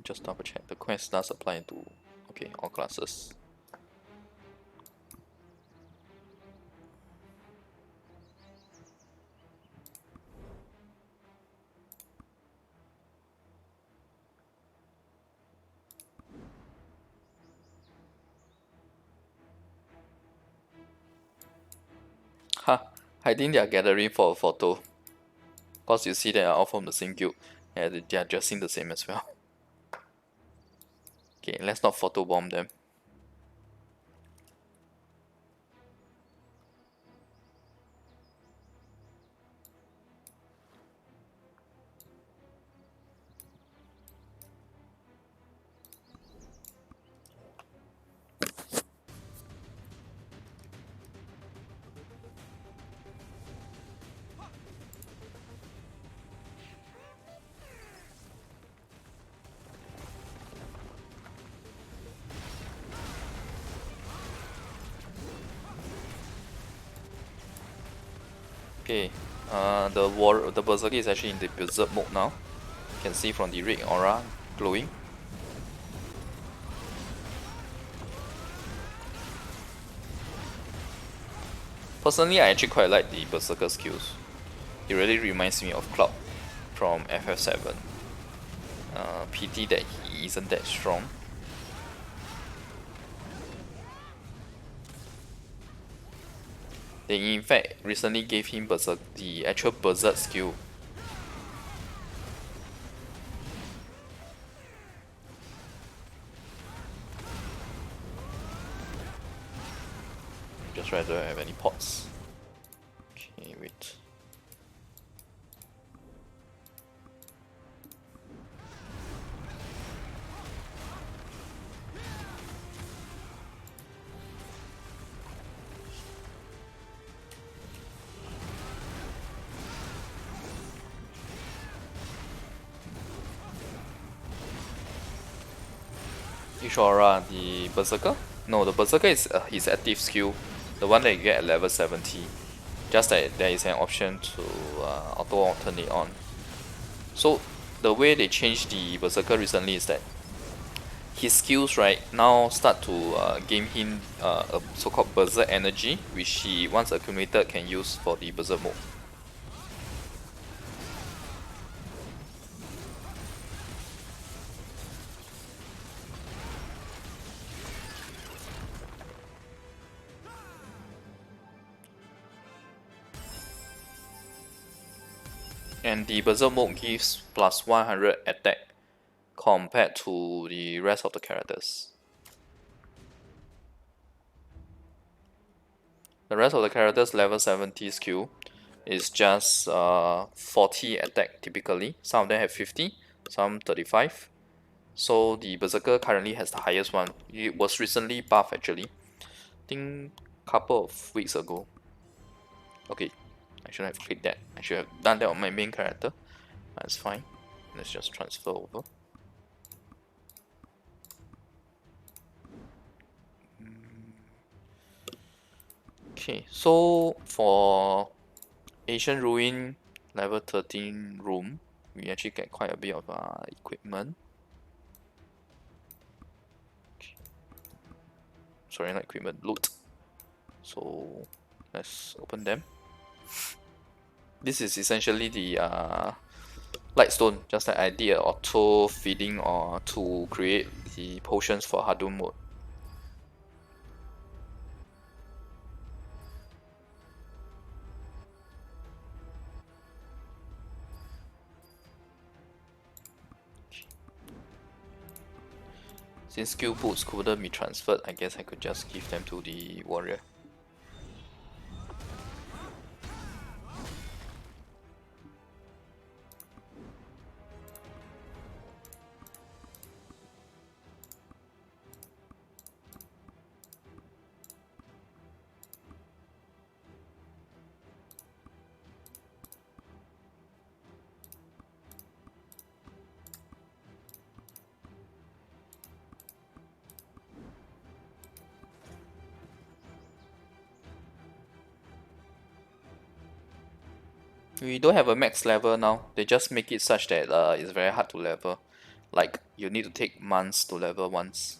Just double check. The quest does apply to, okay, all classes. Ha! I think they are gathering for a photo. Cause you see they are all from the same guild. And they are dressing the same as well. Okay, let's not photo bomb them. Okay, the Berserker is actually in the Berserk mode now. You can see from the red aura glowing. Personally, I actually quite like the Berserker skills. It really reminds me of Cloud from FF7. Pity that he isn't that strong. They in fact recently gave him Berserk, the actual Berserk skill. Just rather have any pots. Okay, wait. Which aura? The Berserker? No, the Berserker is his active skill, the one that you get at level 70. Just that there is an option to auto alternate on. So the way they changed the Berserker recently is that his skills right now start to gain him a so-called Berserk energy, which he once accumulated can use for the Berserk mode. And the Berserk mode gives plus 100 attack compared to the rest of the characters. The rest of the characters level 70 skill is just 40 attack typically. Some of them have 50, some 35. So the Berserker currently has the highest one. It was recently buffed actually. I think couple of weeks ago. Okay, I should have clicked that. I should have done that on my main character. That's fine. Let's just transfer over. Okay, so for Ancient Ruin level 13 room, we actually get quite a bit of equipment. Okay. Sorry, not equipment, loot. So let's open them. This is essentially the Lightstone, just like I did auto feeding or to create the potions for Hadum mode. Since skill boots couldn't be transferred, I guess I could just give them to the warrior. We don't have a max level now. They just make it such that it's very hard to level. Like you need to take months to level once.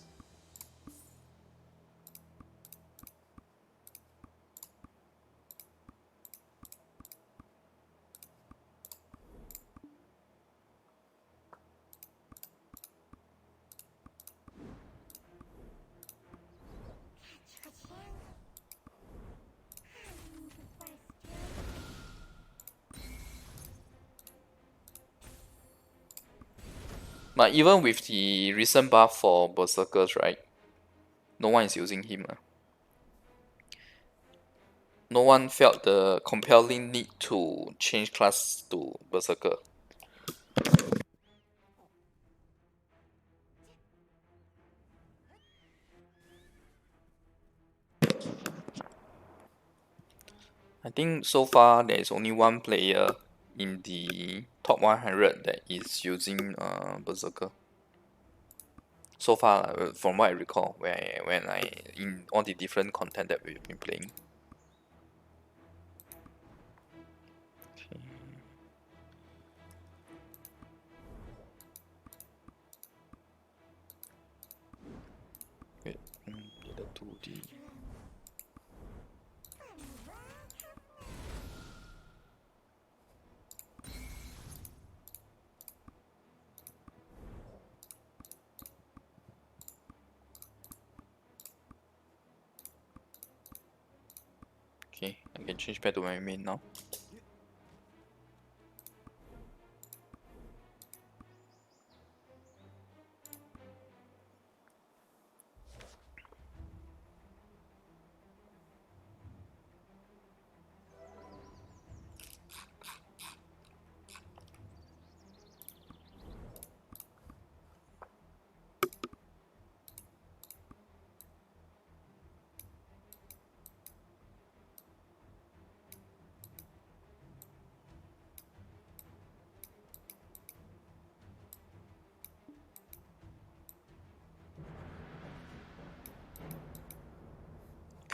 But even with the recent buff for Berserkers, right? No one is using him. No one felt the compelling need to change class to Berserker. I think so far there is only one player in the top 100 that is using Berserker. So far, from what I recall, when I in all the different content that we've been playing. Wait, the 2D. Okay, I can change back to my main now.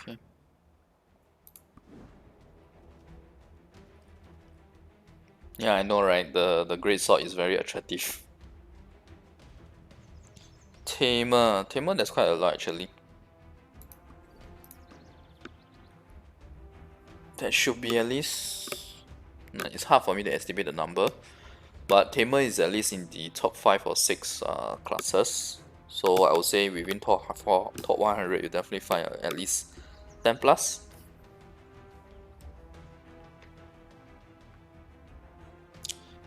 Okay. Yeah, I know, right? The great sword is very attractive. Tamer, there's quite a lot actually. That should be at least. It's hard for me to estimate the number, but Tamer is at least in the top 5 or 6 classes. So I would say within top 100, you definitely find at least 10 plus.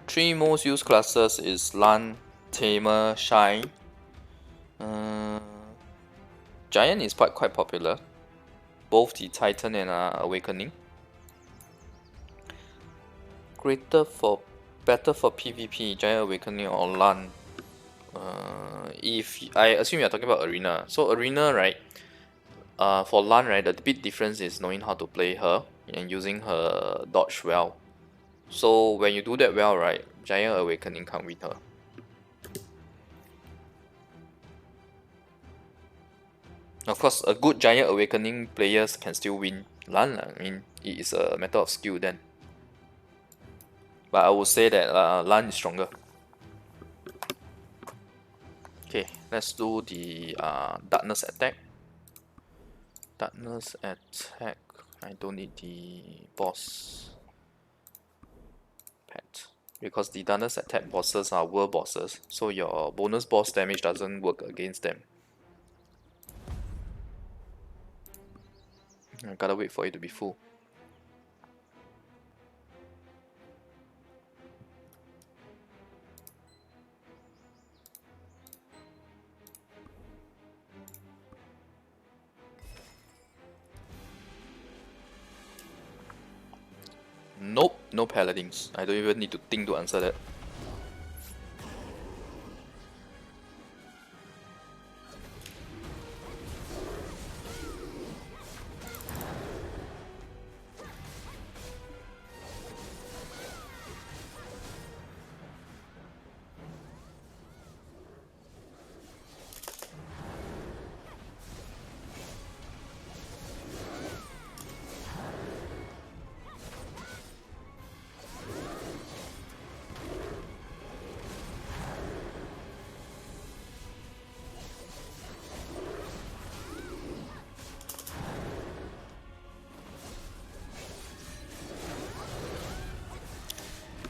Three most used classes is Lan, Tamer, Shine. Uh, Giant is quite popular, both the Titan and Awakening. Greater for better for PvP, Giant Awakening or Lan. If I assume you're talking about Arena, so Arena, right? For Lan, right, the big difference is knowing how to play her and using her dodge well. So when you do that well, right, Giant Awakening can't win her. Of course, a good Giant Awakening players can still win Lan. I mean, it is a matter of skill then. But I would say that Lan is stronger. Okay, let's do the Darkness Attack. Darkness Attack. I don't need the boss pet. Because the Darkness Attack bosses are world bosses, so your bonus boss damage doesn't work against them. I gotta wait for it to be full. Nope, no paladins. I don't even need to think to answer that.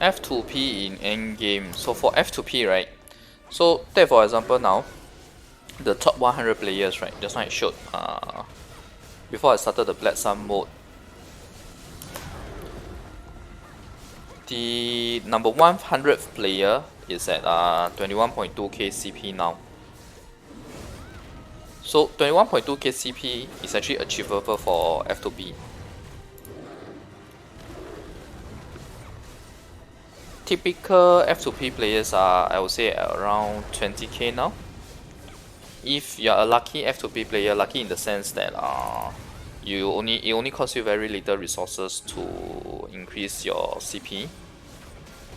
F2P in endgame. So for F2P, right? So take for example now, the top 100 players, right? Just now I showed before I started the Black Sun mode. The number 100th player is at 21.2k CP now. So 21.2k CP is actually achievable for F2P. Typical F2P players are, I would say, around 20k now. If you're a lucky F2P player, lucky in the sense that it only costs you very little resources to increase your CP.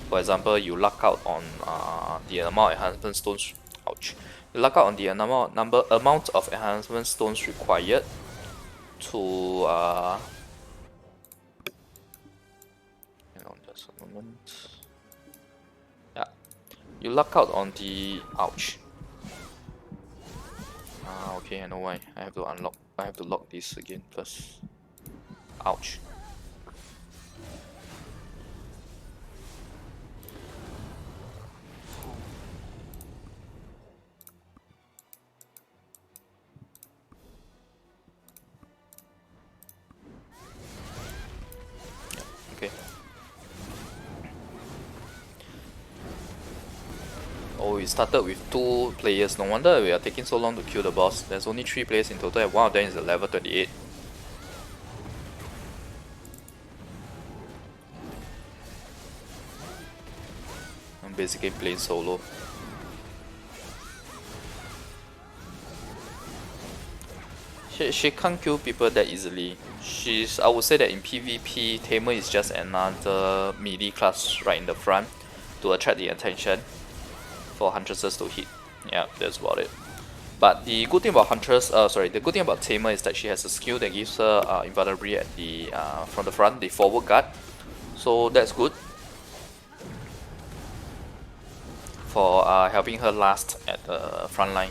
For example, you luck out on the amount of enhancement stones. Ouch! You luck out on the amount of enhancement stones required to hang on just a moment. Yeah, you luck out on the ouch. Okay, I know why. I have to lock this again first. Ouch. Okay. Oh, we started with 2 players. No wonder we are taking so long to kill the boss. There's only 3 players in total, and one of them is a level 28. I'm basically playing solo. She can't kill people that easily. I would say that in PvP, Tamer is just another melee class right in the front to attract the attention for Huntresses to hit. Yeah, that's about it. But the good thing about the good thing about Tamer is that she has a skill that gives her invulnerability at the from the front, the forward guard. So that's good for helping her last at the front line.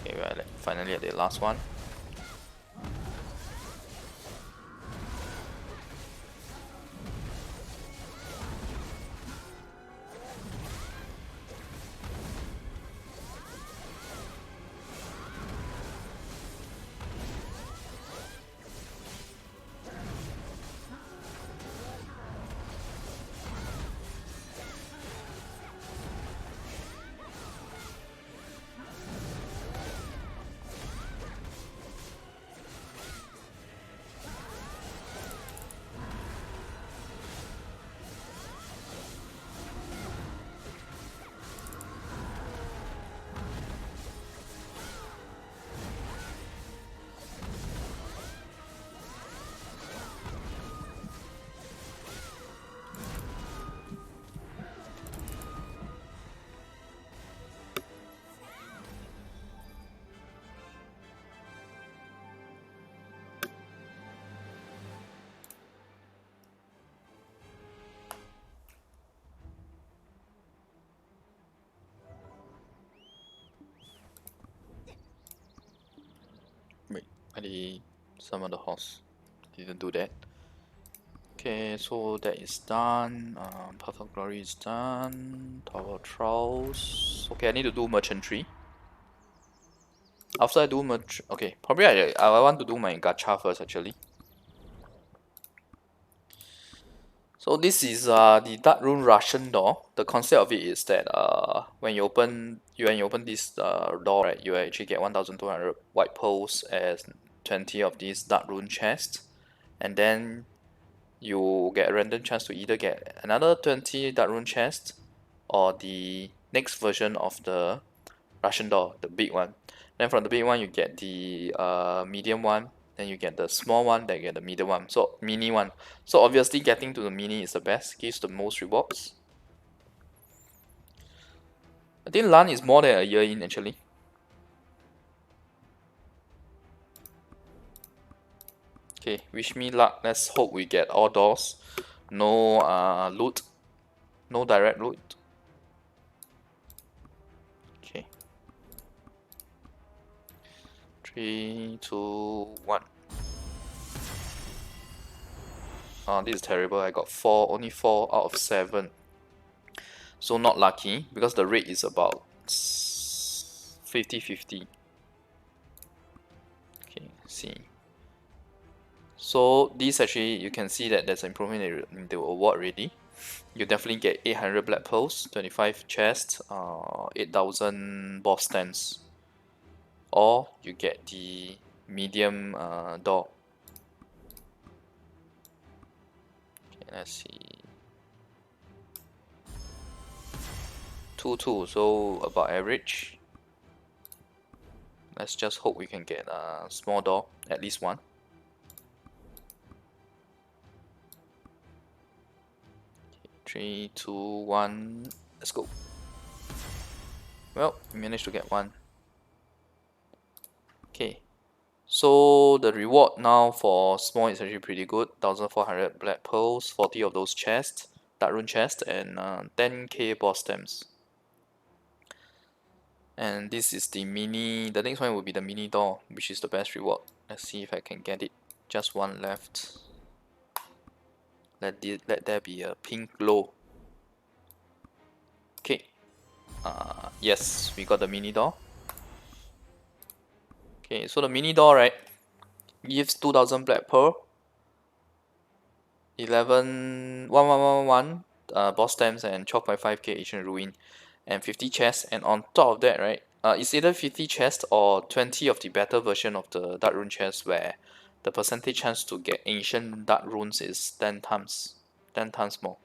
Okay, we're finally at the last one. Wait, I did summon the horse. Didn't do that. Okay, so that is done. Path of Glory is done. Tower of Trials. Okay, I need to do merchantry. After I do okay, probably I want to do my gacha first actually. So this is the Dark Rune Russian door. The concept of it is that when you open this door, right, you actually get 1,200 white pearls and 20 of these Dark Rune chests, and then you get a random chance to either get another 20 Dark Rune chests or the next version of the Russian door, the big one. Then from the big one you get the medium one, then you get the small one, then you get the middle one. So mini one. So obviously getting to the mini is the best, gives the most rewards. I think LAN is more than a year in actually. Okay, wish me luck. Let's hope we get all doors. No loot. No direct loot. Okay. 3, 2, 1. This is terrible. I got 4, only 4 out of 7. So not lucky because the rate is about 50-50. Okay, see. So this actually, you can see that there's improvement in the award already. You definitely get 800 black pearls, 25 chests, 8,000 boss stands, or you get the medium door. Okay, let's see. 2-2, so about average. Let's just hope we can get a small door, at least one. Okay, 3, 2, 1, let's go. Well, we managed to get one. Okay, so the reward now for small is actually pretty good. 1,400 black pearls, 40 of those chests, Dark Rune chests, and 10k boss stamps. And this is the mini. The next one will be the mini door, which is the best reward. Let's see if I can get it. Just one left. Let there be a pink glow. Okay. Yes, we got the mini door. Okay, so the mini door, right, gives 2,000 black pearl, 11 boss stamps, and 12.5k ancient ruin, and 50 chests. And on top of that, right, it's either 50 chests or 20 of the better version of the Dark Rune chest, where the percentage chance to get ancient Dark Runes is 10 times more.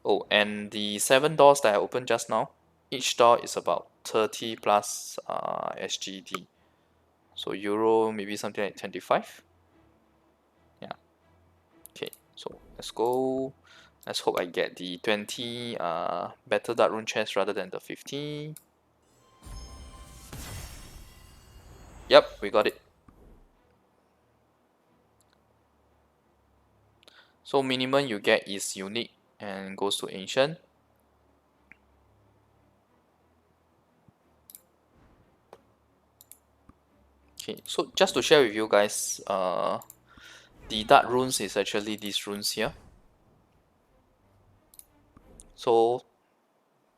Oh, and the 7 doors that I opened just now, each door is about 30 plus SGD. So euro, maybe something like 25. Yeah. Okay, so let's go. Let's hope I get the 20 better Dark Rune chest rather than the 50. Yep, we got it. So minimum you get is unique and goes to ancient. Okay, so just to share with you guys, the Dark Runes is actually these runes here. So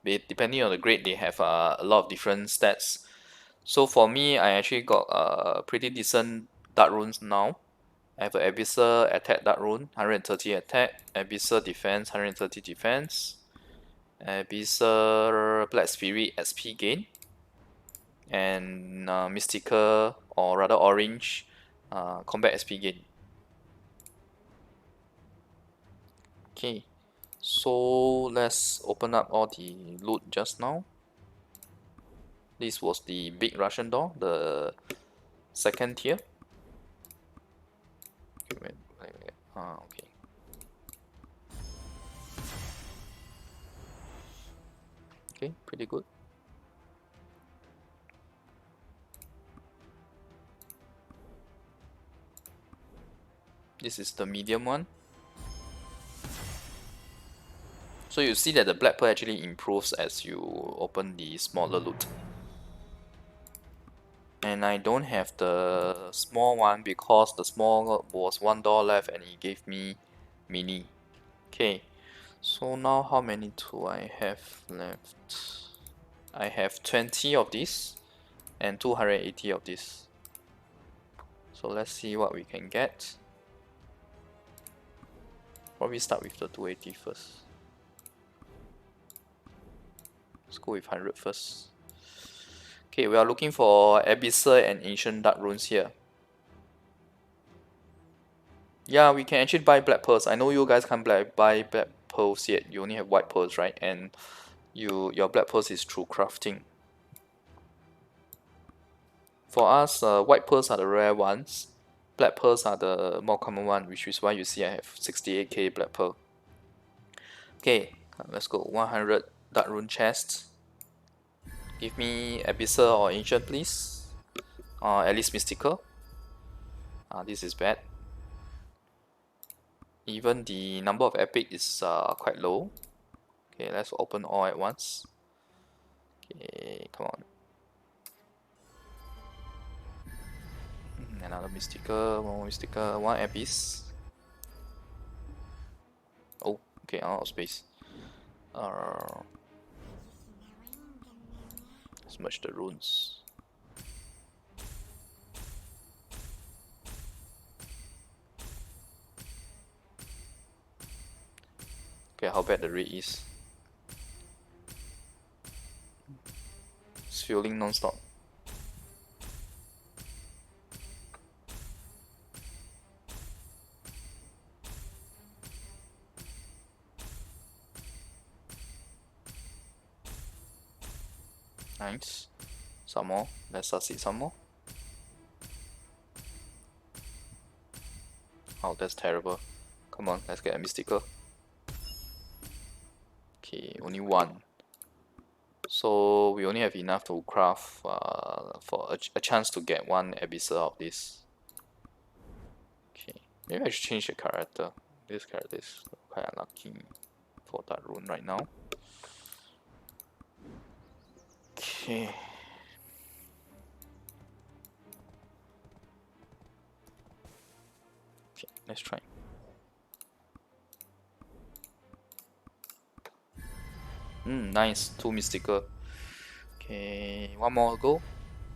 depending on the grade, they have a lot of different stats. So for me, I actually got pretty decent Dark Runes now. I have an Abyssal attack Dark Rune, 130 attack, Abyssal defense, 130 defense, Abyssal Black Spirit SP gain, and Mystical, or rather Orange, combat SP gain. Okay, so let's open up all the loot just now. This was the big Russian door, the second tier. Okay, okay. Okay, pretty good. This is the medium one. So you see that the black pearl actually improves as you open the smaller loot. And I don't have the small one because the small was one door left and it gave me mini. Okay, so now how many do I have left? I have 20 of this and 280 of this. So let's see what we can get. Probably start with the 280 first. Let's go with 100 first. Okay, we are looking for Abyssal and Ancient Dark Runes here. Yeah, we can actually buy black pearls. I know you guys can't buy black pearls yet. You only have white pearls, right? And your black pearls is through crafting. For us, white pearls are the rare ones. Black pearls are the more common one, which is why you see I have 68k black pearl. Okay, let's go. 100 dark rune chests. Give me Abyssal or Ancient, please. Or at least Mystical. This is bad. Even the number of epic is quite low. Okay, let's open all at once. Okay, come on. Another Mystical, one more Mystical, one Abyss. Oh, okay, out of space. Let's merge the runes. Okay, how bad the rate is. It's fueling non-stop. Nice. Some more. Let's succeed some more. Oh, that's terrible. Come on, let's get a Mystical. Okay, only one. So we only have enough to craft for a chance to get one Abyssal out of this. Okay, maybe I should change the character. This character is quite unlucky for that rune right now. Okay. Okay, let's try. Nice. 2 mystical. Okay, one more go.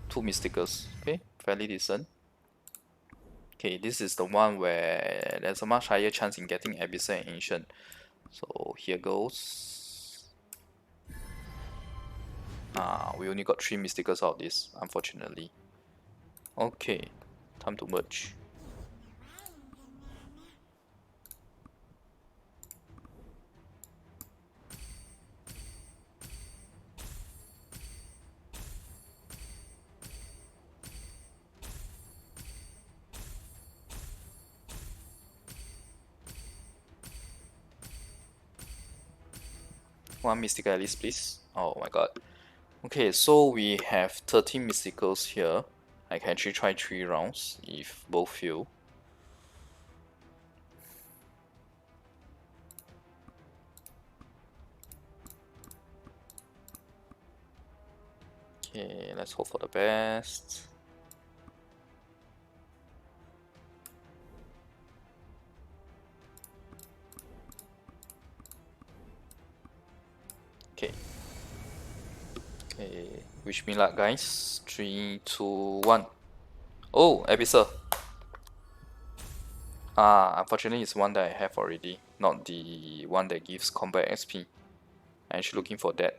2 mysticals. Okay, fairly decent. Okay, this is the one where there's a much higher chance in getting Abyssal and Ancient. So here goes. We only got 3 mysticals out of this, unfortunately. Okay, time to merge. One mystical at least, please. Oh my god. Okay, so we have 13 mysticals here. I can actually try 3 rounds if both fail. Okay, let's hope for the best. Okay. Okay, wish me luck, guys. 3, 2, 1. Oh, Abyssal. Unfortunately, it's one that I have already, not the one that gives combat XP. I'm actually looking for that.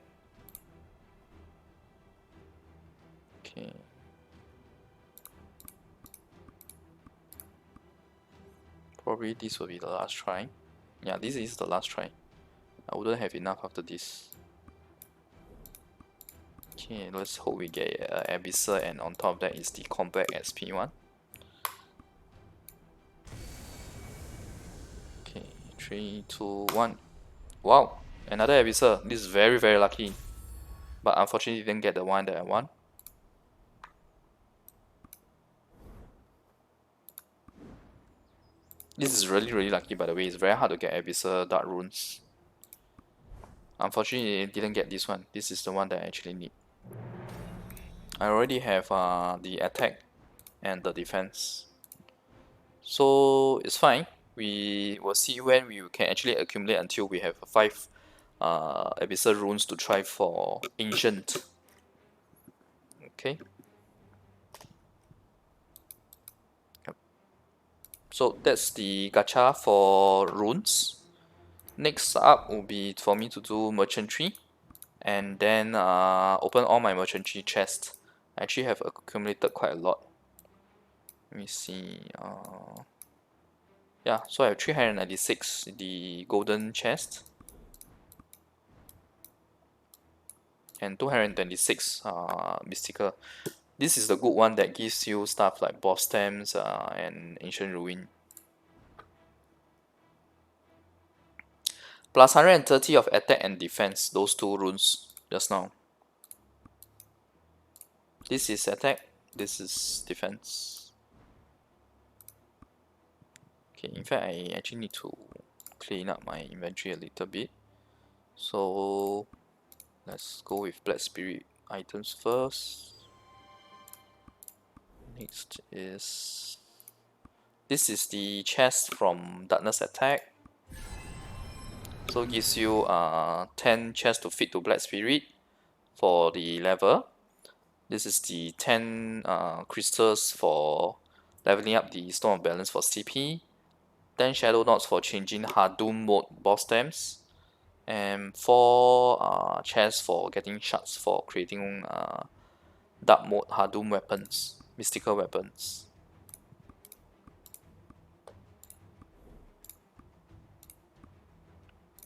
Okay. Probably this will be the last try. Yeah, this is the last try. I wouldn't have enough after this. Okay, let's hope we get Abyssal, and on top of that is the combat XP one. Okay, 3, 2, 1. Wow, another Abyssal. This is very, very lucky. But unfortunately didn't get the one that I want. This is really, really lucky, by the way. It's very hard to get Abyssal Dark Runes. Unfortunately, I didn't get this one. This is the one that I actually need. I already have the attack and the defense. So it's fine. We will see when we can actually accumulate until we have 5 Abyssal runes to try for Ancient. Okay. Yep. So that's the gacha for runes. Next up will be for me to do merchantry, and then open all my merchantry chests. I actually have accumulated quite a lot. Let me see. Yeah, so I have 396 the golden chest and 226 mystical. This is the good one that gives you stuff like boss stamps and ancient ruin. Plus 130 of attack and defense, those two runes just now. This is attack, this is defense. Okay, in fact I actually need to clean up my inventory a little bit. So let's go with Black Spirit items first. Next is this is the chest from Darkness Attack. So it gives you 10 chests to fit to Black Spirit for the level. This is the 10 crystals for leveling up the Stone of Balance for CP. 10 Shadow Knots for changing Hardum mode boss stamps. And 4 chests for getting shards for creating dark mode Hardum weapons, mystical weapons.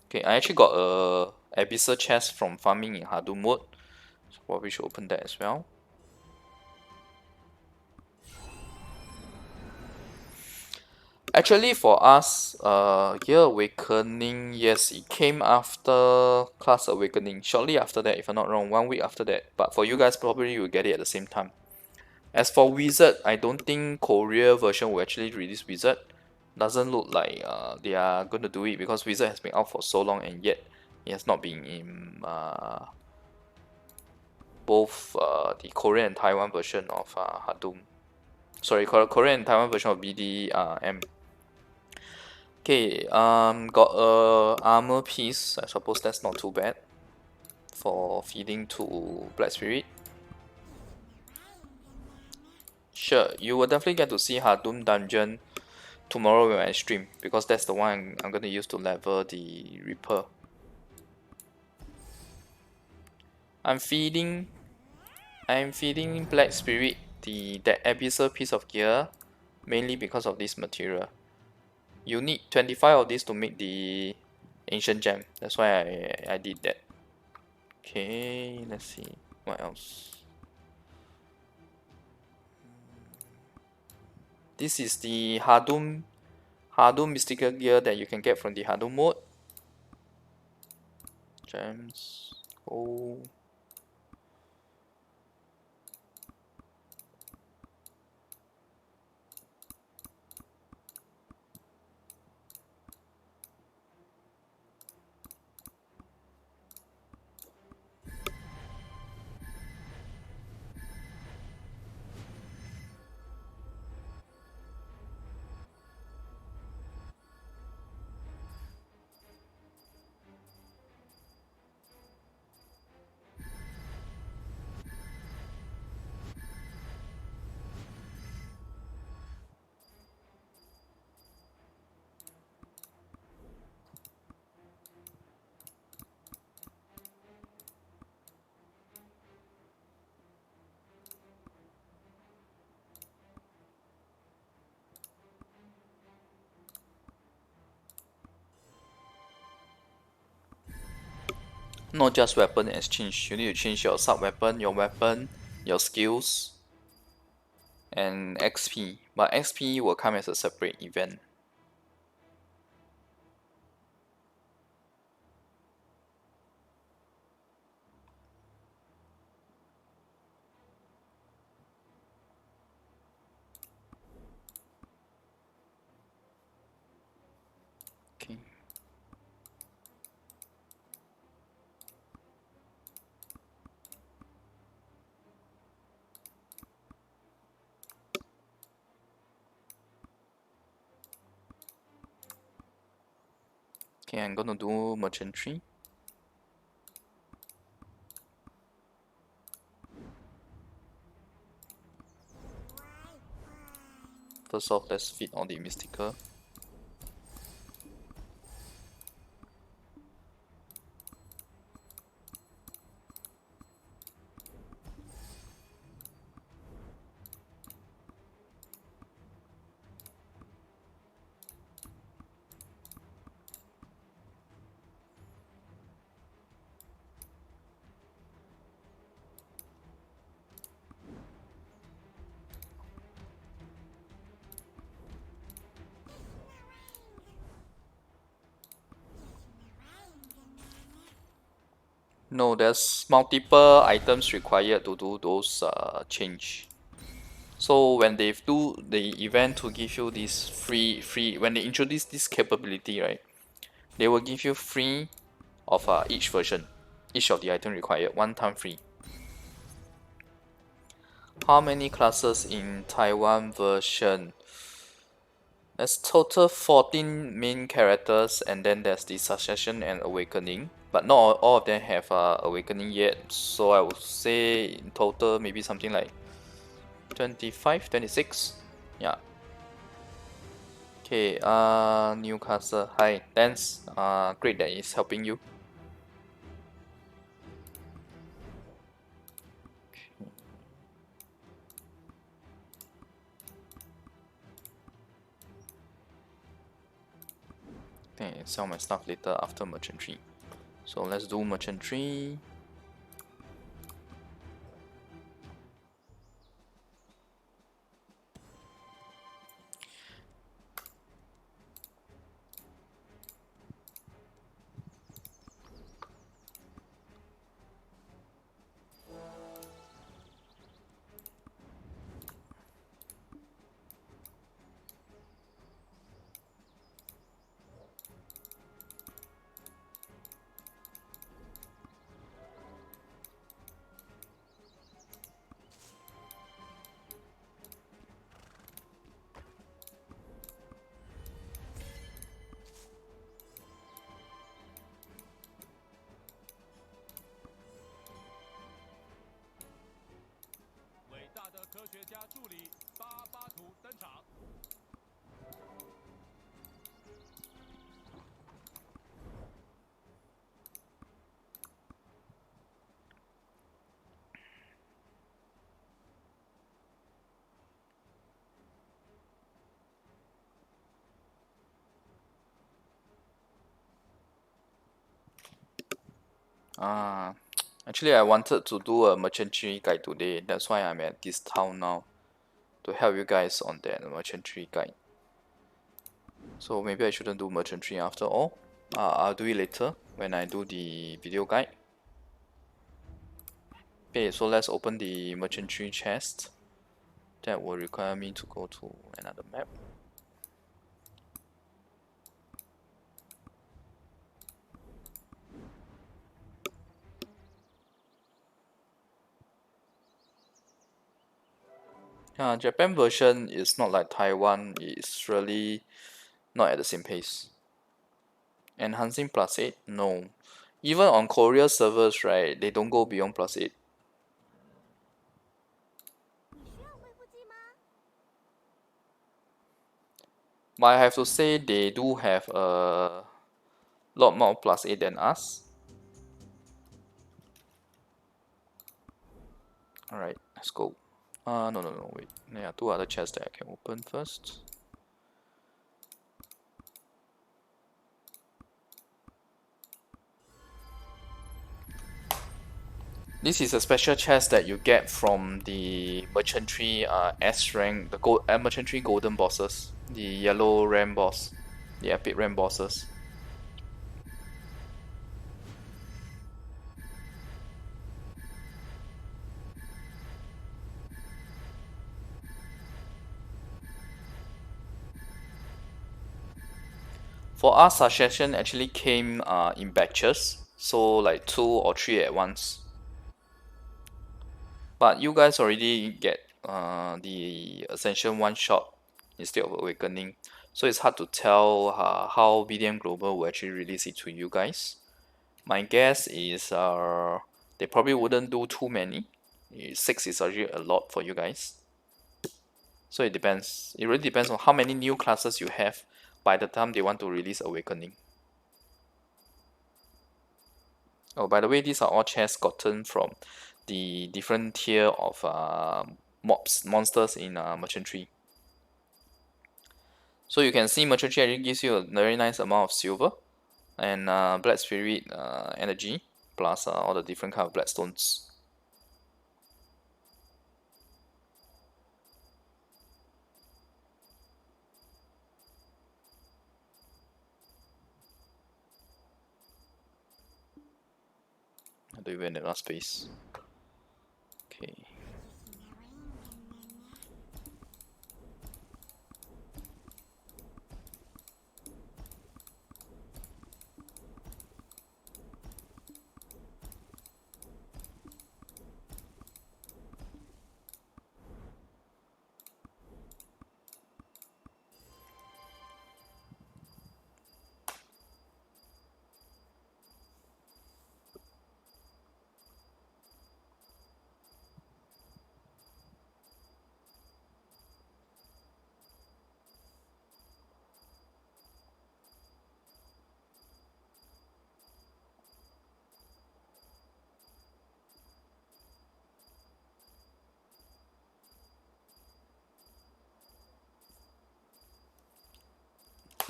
Okay, I actually got a Abyssal chest from farming in Hardum mode, so probably should open that as well. Actually, for us, Gear Awakening, yes, it came after Class Awakening. Shortly after that, if I'm not wrong, 1 week after that. But for you guys, probably you will get it at the same time. As for Wizard, I don't think Korea version will actually release Wizard. Doesn't look like they are going to do it because Wizard has been out for so long and yet it has not been in both the Korean and Taiwan version of Hadum. Sorry, Korean and Taiwan version of BDM. Okay, got a armor piece. I suppose that's not too bad for feeding to Black Spirit. Sure, you will definitely get to see Hadum Dungeon tomorrow when I stream because that's the one I'm going to use to level the Reaper. I'm feeding Black Spirit that Abyssal piece of gear mainly because of this material. You need 25 of this to make the ancient gem. That's why I did that. Okay, let's see what else. This is the Hardum mystical gear that you can get from the Hardum mode. Gems. Oh. Not just weapon exchange, you need to change your sub weapon, your weapon, your skills, and XP. But XP will come as a separate event. Okay. Okay, I'm gonna do merchantry. First off, let's feed all the mystical. No, there's multiple items required to do those change. So when they do the event to give you this free when they introduce this capability, right, they will give you free of each version, each of the item required, one time free. How many classes in Taiwan version? There's total 14 main characters, and then there's the Succession and Awakening. But not all of them have Awakening yet, so I would say in total maybe something like 25, 26. Yeah. Okay, Newcastle. Hi, thanks. Great that is helping you. Okay, sell my stuff later after merchantry. So let's do merchantry. Actually I wanted to do a merchantry guide today. That's why I'm at this town now to help you guys on that merchantry guide. So maybe I shouldn't do merchantry after all. I'll do it later when I do the video guide. Okay, so let's open the merchantry chest. That will require me to go to another map. Japan version is not like Taiwan, it's really not at the same pace. Enhancing +8? No. Even on Korea servers, right, they don't go beyond +8. But I have to say they do have a lot more +8 than us. Alright, let's go. No, wait. There are two other chests that I can open first. This is a special chest that you get from the merchantry S rank, the merchantry golden bosses, the yellow ram boss, the epic ram bosses. For us, suggestion actually came in batches, so like 2 or 3 at once. But you guys already get the Ascension one shot instead of Awakening, so it's hard to tell how BDM Global will actually release it to you guys. My guess is they probably wouldn't do too many. 6 is already a lot for you guys. So it depends. It really depends on how many new classes you have by the time they want to release Awakening. Oh, by the way, these are all chests gotten from the different tier of monsters in Merchant Tree. So you can see Merchant Tree actually gives you a very nice amount of silver and Black Spirit energy, plus all the different kind of Blackstones. I do even in the last space. Okay.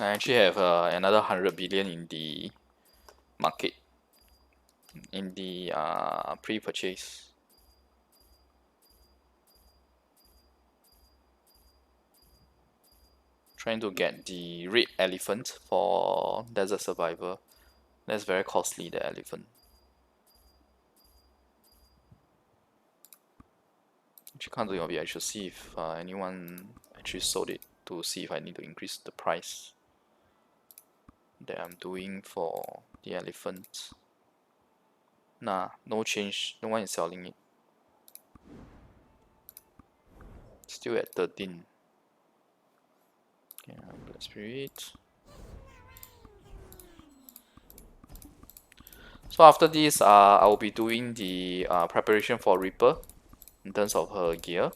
I actually have another 100 billion in the market, in the pre-purchase. Trying to get the red elephant for Desert Survivor. That's very costly, the elephant. Actually can't do it. I should see if anyone actually sold it to see if I need to increase the price that I'm doing for the elephant. Nah, no change. No one is selling it. Still at 13. Okay, Black Spirit. So after this, I will be doing the preparation for Reaper in terms of her gear.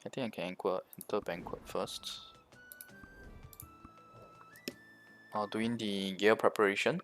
I think I can enter banquet first. Doing the gear preparation.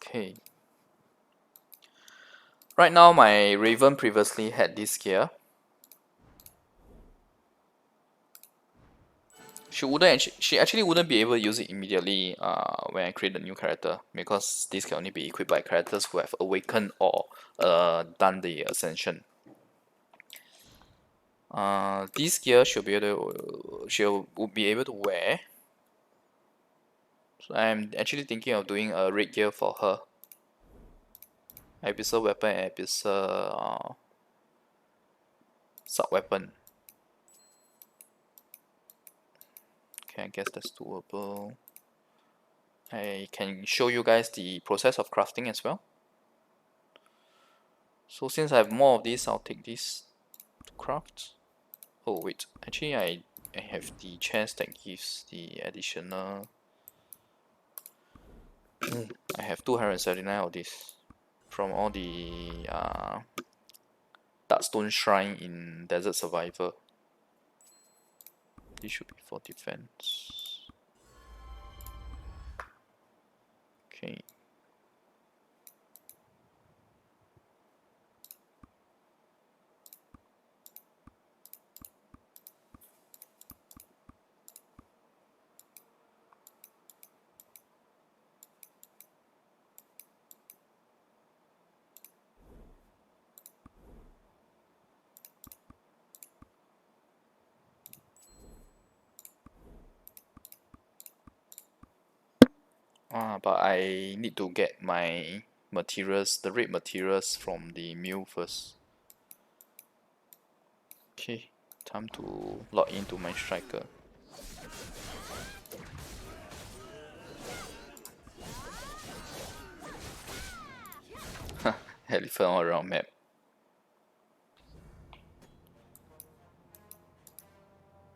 Okay. Right now, my Raven previously had this gear. She actually wouldn't be able to use it immediately when I create a new character, because this can only be equipped by characters who have awakened or done the ascension. This gear she'll be able to wear. So I'm actually thinking of doing a red gear for her. Abyssal weapon and Abyssal sub weapon. Okay, I guess that's doable. I can show you guys the process of crafting as well. So since I have more of this, I'll take this to craft. Oh wait, actually I have the chest that gives the additional. I have 279 of this. from all the Darkstone Shrine in Desert Survivor. This should be for defense. Okay. But I need to get my materials, the red materials from the mill first. Okay, time to log into my striker. Elephant all around map.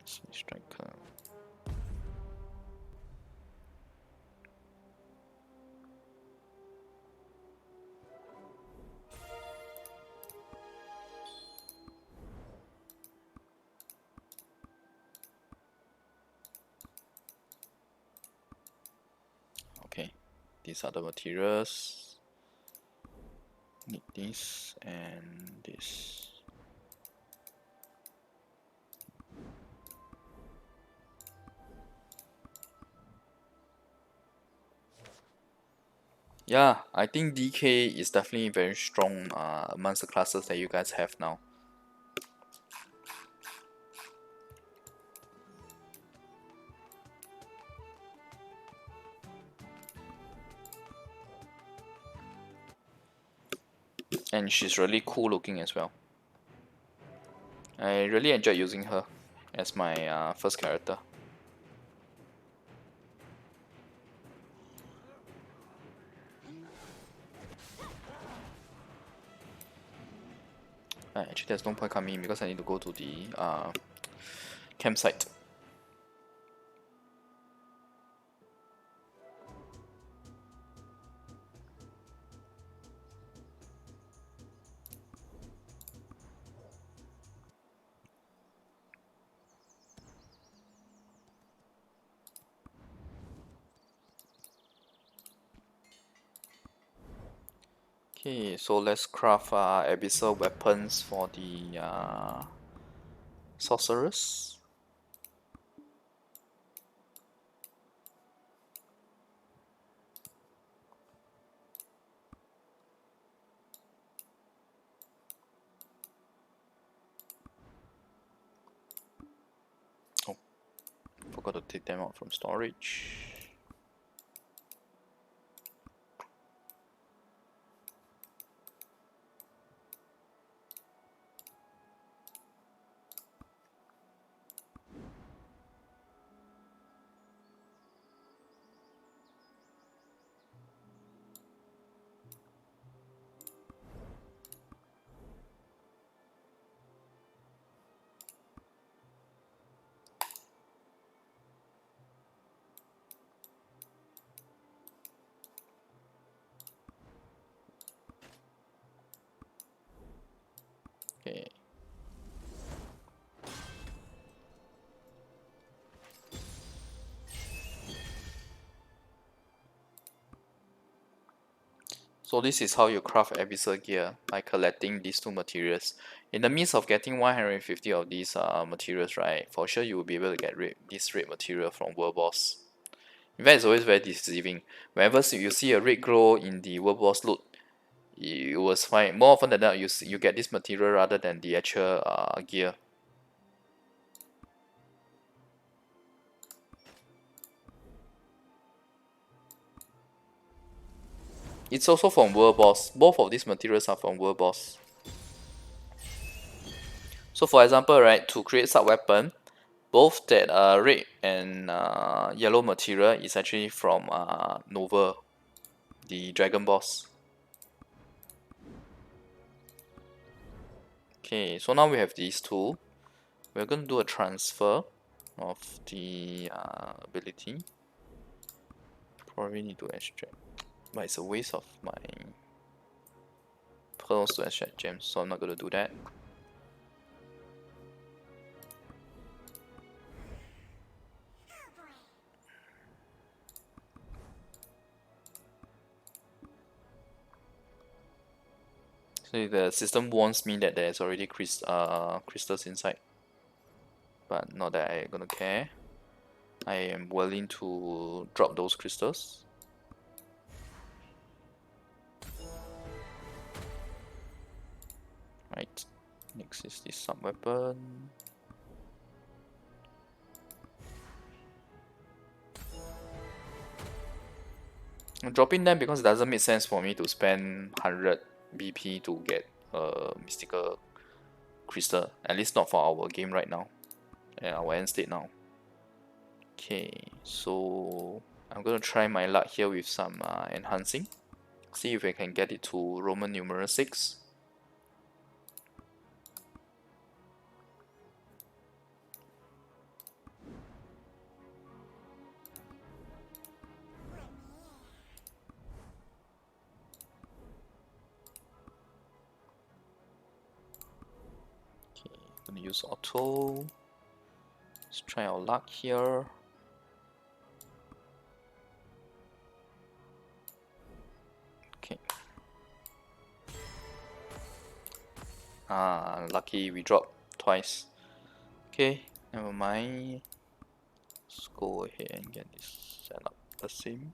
Striker. Okay, these are the materials. Need this and this. Yeah, I think DK is definitely very strong amongst the classes that you guys have now. And she's really cool looking as well. I really enjoyed using her as my first character. Actually, there's no point coming in because I need to go to the campsite. Okay, so let's craft abyssal weapons for the sorcerers. Oh, forgot to take them out from storage. Okay. So this is how you craft abyssal gear, by collecting these two materials. In the midst of getting 150 of these materials, right, for sure you will be able to get this red material from world boss. In fact, it's always very deceiving. Whenever you see a red glow in the world boss loot, you will find more often than not you get this material rather than the actual gear. It's also from world boss. Both of these materials are from world boss. So for example, right, to create sub weapon, both that red and yellow material is actually from Nova, the dragon boss. Okay, so now we have these two. We're going to do a transfer of the ability. Probably need to extract, but it's a waste of my pearls to extract gems, so I'm not gonna do that. So the system warns me that there's already crystals inside, but not that I'm gonna care. I am willing to drop those crystals. Right. Next is this sub weapon. I'm dropping them because it doesn't make sense for me to spend 100 BP to get a mystical crystal. At least not for our game right now. Yeah, our end state now. Okay, so I'm gonna try my luck here with some enhancing. See if I can get it to Roman numeral 6. Okay, gonna use auto. Let's try our luck here. Okay. Lucky we dropped twice. Okay, never mind. Let's go ahead and get this set up the same.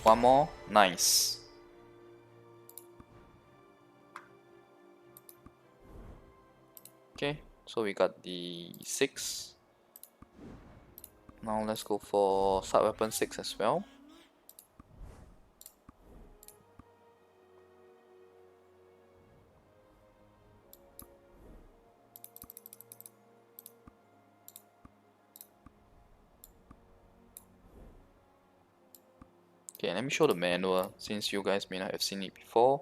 One more, nice. Okay, so we got the 6. Now let's go for sub weapon 6 as well. Okay, let me show the manual since you guys may not have seen it before.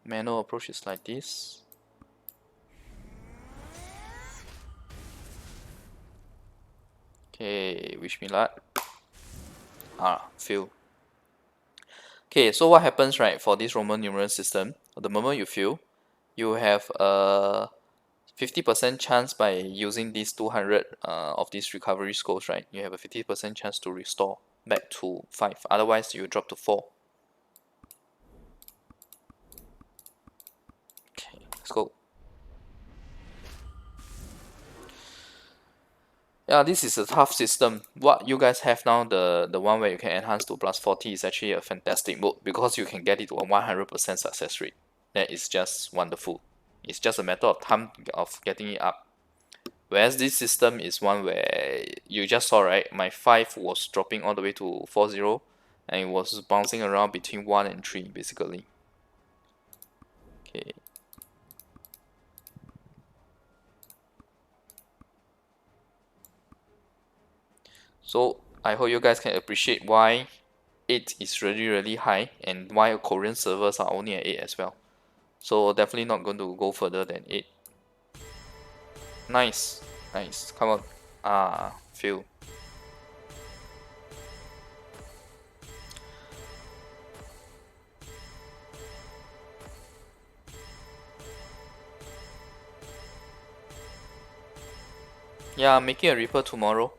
Manual approach is like this. Okay, wish me luck. Fail. Okay, so what happens, right, for this Roman numeral system, the moment you fail, you have a 50% chance by using these 200 of these recovery scrolls, right? You have a 50% chance to restore back to 5. Otherwise, you drop to 4. Okay, let's go. Yeah, this is a tough system. What you guys have now, the one where you can enhance to plus 40 is actually a fantastic mode because you can get it to a 100% success rate. That is just wonderful. It's just a matter of time of getting it up. Whereas this system is one where you just saw, right, my 5 was dropping all the way to 40 and it was bouncing around between 1 and 3 basically. Okay. So I hope you guys can appreciate why 8 is really high and why Korean servers are only at 8 as well. So definitely not going to go further than 8. Nice. Nice. Come on. Fail. Yeah, I'm making a Reaper tomorrow.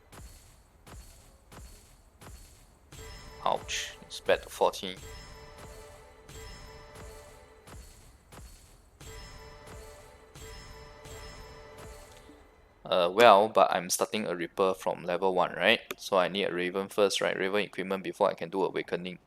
Ouch. It's back to 14. Well, but I'm starting a Reaper from level 1, right? So I need a Raven first, right? Raven equipment before I can do Awakening.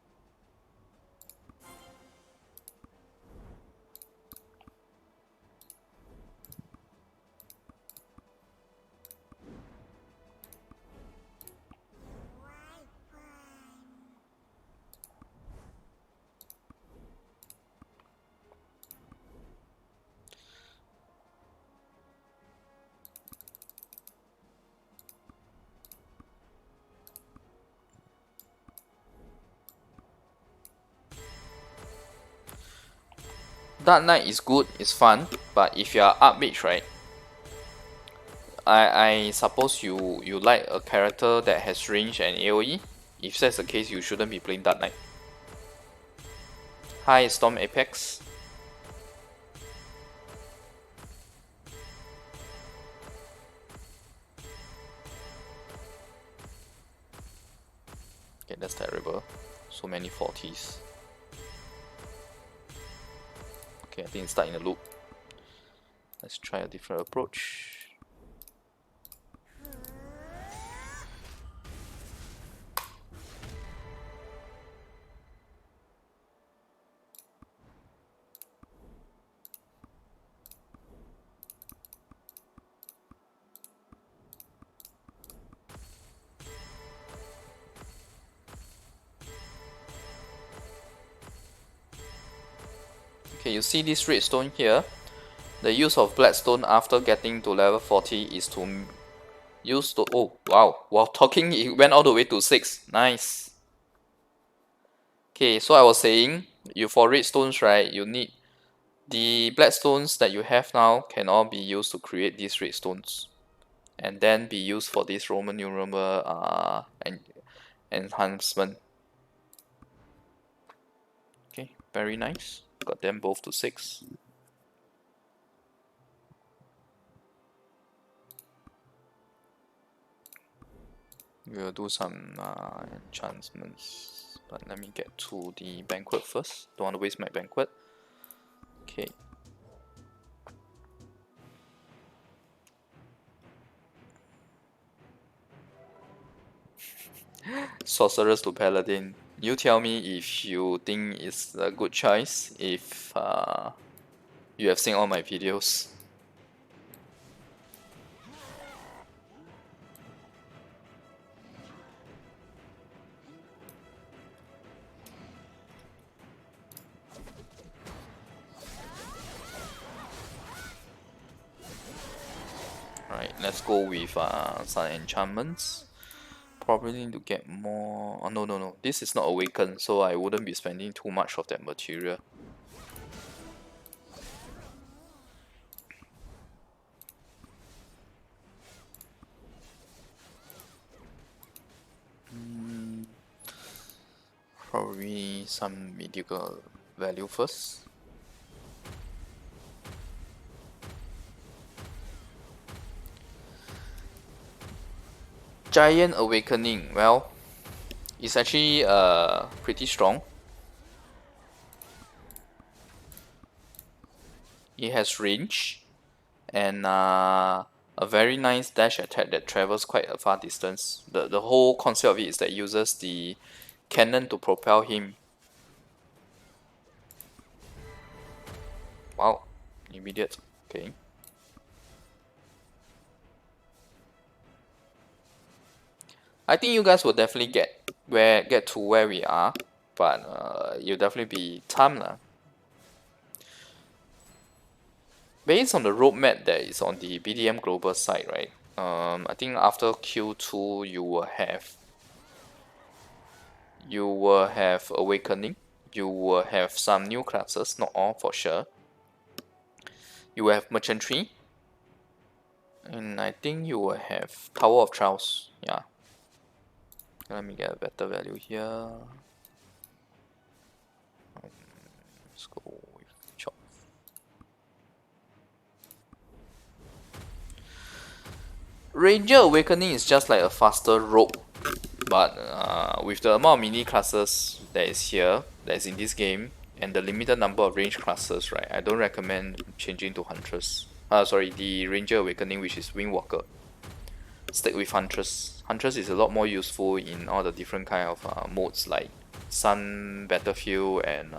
Dark Knight is good, it's fun, but if you are up mage, right, I suppose you like a character that has range and AoE. If that's the case, you shouldn't be playing Dark Knight. Hi, Storm Apex. Okay, that's terrible. So many 40s. Okay, I think it's stuck in a loop. Let's try a different approach. Okay, you see this redstone here? The use of Blackstone after getting to level 40 is to use to... Oh, wow. While talking, it went all the way to 6. Nice. Okay, so I was saying, for redstones, right, you need... The Blackstones that you have now can all be used to create these redstones. And then be used for this Roman numeral enhancement. Okay, very nice. Got them both to 6. We'll do some enchantments, but let me get to the banquet first. Don't want to waste my banquet. Okay. Sorceress to Paladin. You tell me if you think it's a good choice, if you have seen all my videos. Alright, let's go with some enchantments. Probably need to get more... Oh, no. This is not awakened, so I wouldn't be spending too much of that material. Probably some mediocre value first. Giant Awakening, well, it's actually pretty strong. It has range and a very nice dash attack that travels quite a far distance. The whole concept of it is that it uses the cannon to propel him. Wow, immediate. Okay. I think you guys will definitely get to where we are, but you'll definitely be time lah. Based on the roadmap that is on the BDM global side, right? I think after Q2 you will have Awakening. You will have some new classes, not all for sure. You will have Merchantry. And I think you will have Tower of Trials. Yeah. Let me get a better value here. Let's go with Chop. Ranger Awakening is just like a faster rogue, but with the amount of mini classes that is here, that is in this game, and the limited number of range classes, right, I don't recommend changing to Huntress. The Ranger Awakening, which is Wingwalker. Stick with Huntress. Huntress is a lot more useful in all the different kind of modes like Sun, Battlefield, and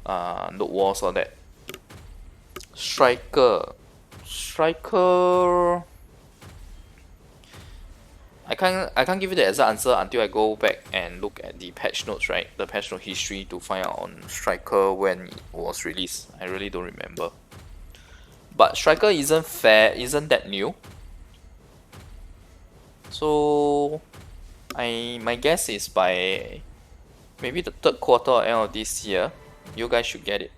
Node Wars, all that. Striker, I can't give you the exact answer until I go back and look at the patch notes, right? The patch note history to find out on Striker when it was released. I really don't remember. But Striker isn't that new. So my guess is by maybe the third quarter or end of this year, you guys should get it.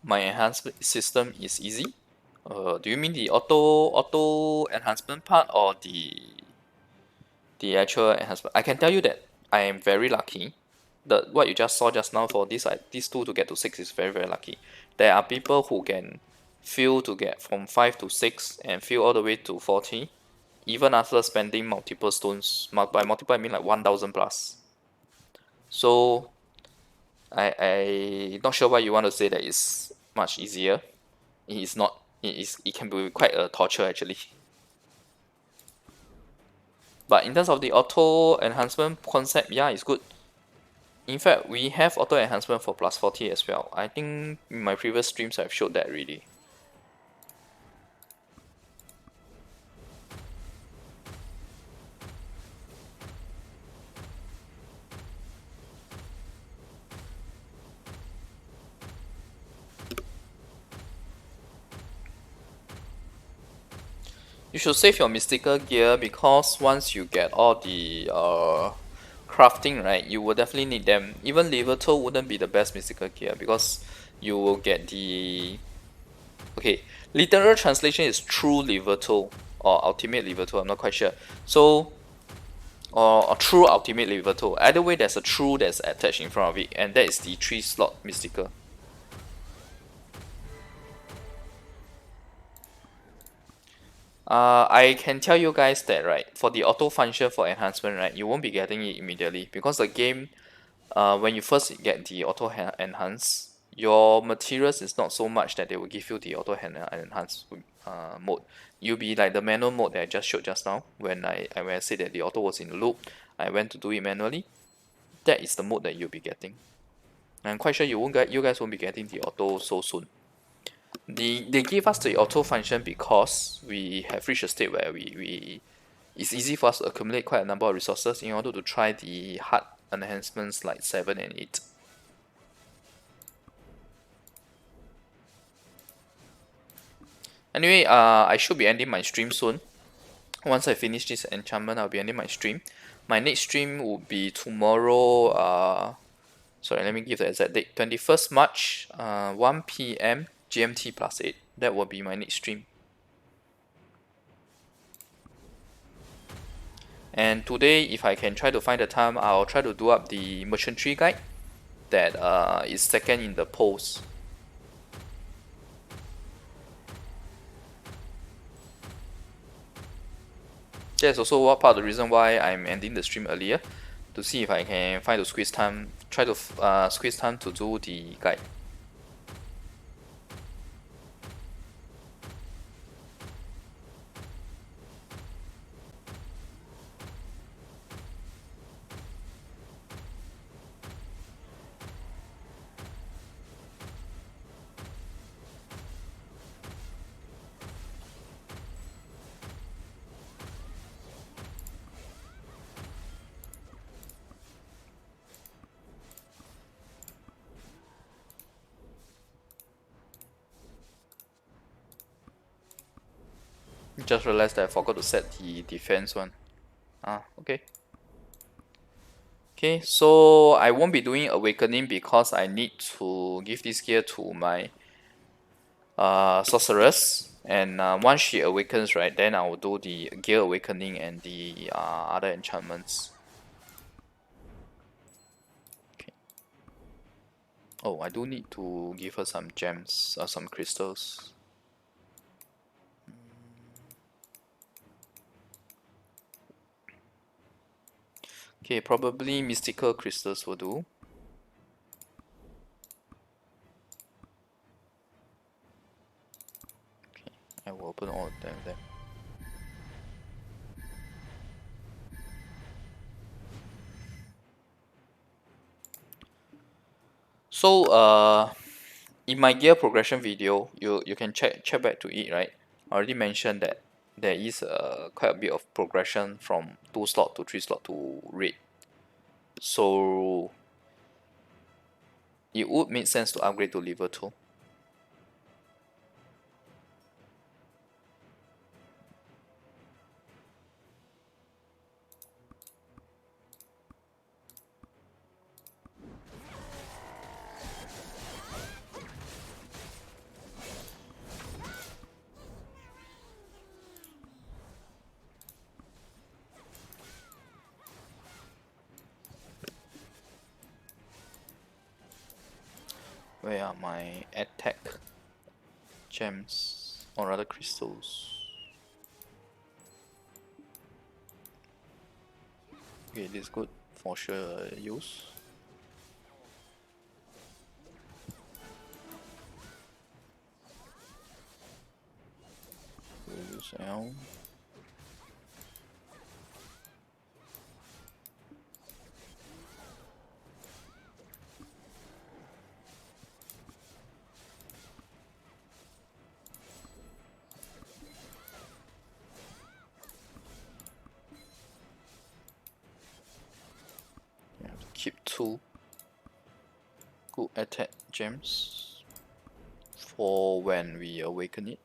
my enhancement system is easy. Do you mean the auto enhancement part or the actual enhancement? I can tell you that I am very lucky. What you just saw just now for these two to get to 6 is very lucky. There are people who can fill to get from 5 to 6 and fill all the way to 40, even after spending multiple stones. By multiple I mean like 1000 plus. So I not sure why you want to say that it's much easier. It is not. It can be quite a torture actually. But in terms of the auto enhancement concept, yeah, it's good. In fact, we have auto enhancement for plus 40 as well. I think in my previous streams I've showed that already. You should save your mystical gear because once you get all the crafting right, you will definitely need them. Even level 2 wouldn't be the best mystical gear because you will get the okay, literal translation is true level 2 or ultimate level 2, I'm not quite sure. So or true ultimate level 2. Either way there's a true that's attached in front of it, and that is the 3 slot mystical. I can tell you guys that right, for the auto function for enhancement right, you won't be getting it immediately because the game, when you first get the auto enhance, your materials is not so much that they will give you the auto enhance mode. You'll be like the manual mode that I just showed just now when I said that the auto was in the loop. I went to do it manually. That is the mode that you'll be getting. I'm quite sure you guys won't be getting the auto so soon. They gave us the auto function because we have reached a state where we it's easy for us to accumulate quite a number of resources in order to try the hard enhancements like 7 and 8. Anyway, I should be ending my stream soon. Once I finish this enchantment, I'll be ending my stream. My next stream will be tomorrow. Sorry, let me give the exact date. 21st March, 1 p.m. GMT plus 8. That will be my next stream. And today, if I can try to find the time, I'll try to do up the merchant tree guide that is second in the post. That's also what part of the reason why I'm ending the stream earlier, to see if I can find to squeeze time, try to squeeze time to do the guide. Just realized that I forgot to set the defense one. Okay. Okay, so I won't be doing awakening because I need to give this gear to my sorceress, and once she awakens, right, then I will do the gear awakening and the other enchantments. Okay. Oh, I do need to give her some gems or some crystals. Okay, probably mystical crystals will do. Okay, I will open all of them then. So in my gear progression video, you can check back to it, right? I already mentioned that there is quite a bit of progression from 2 slot to 3 slot to red. So it would make sense to upgrade to level 2. Where are my attack gems, or rather crystals? Okay, this is good for sure use. We'll use L. You have to keep 2 good attack gems for when we awaken it.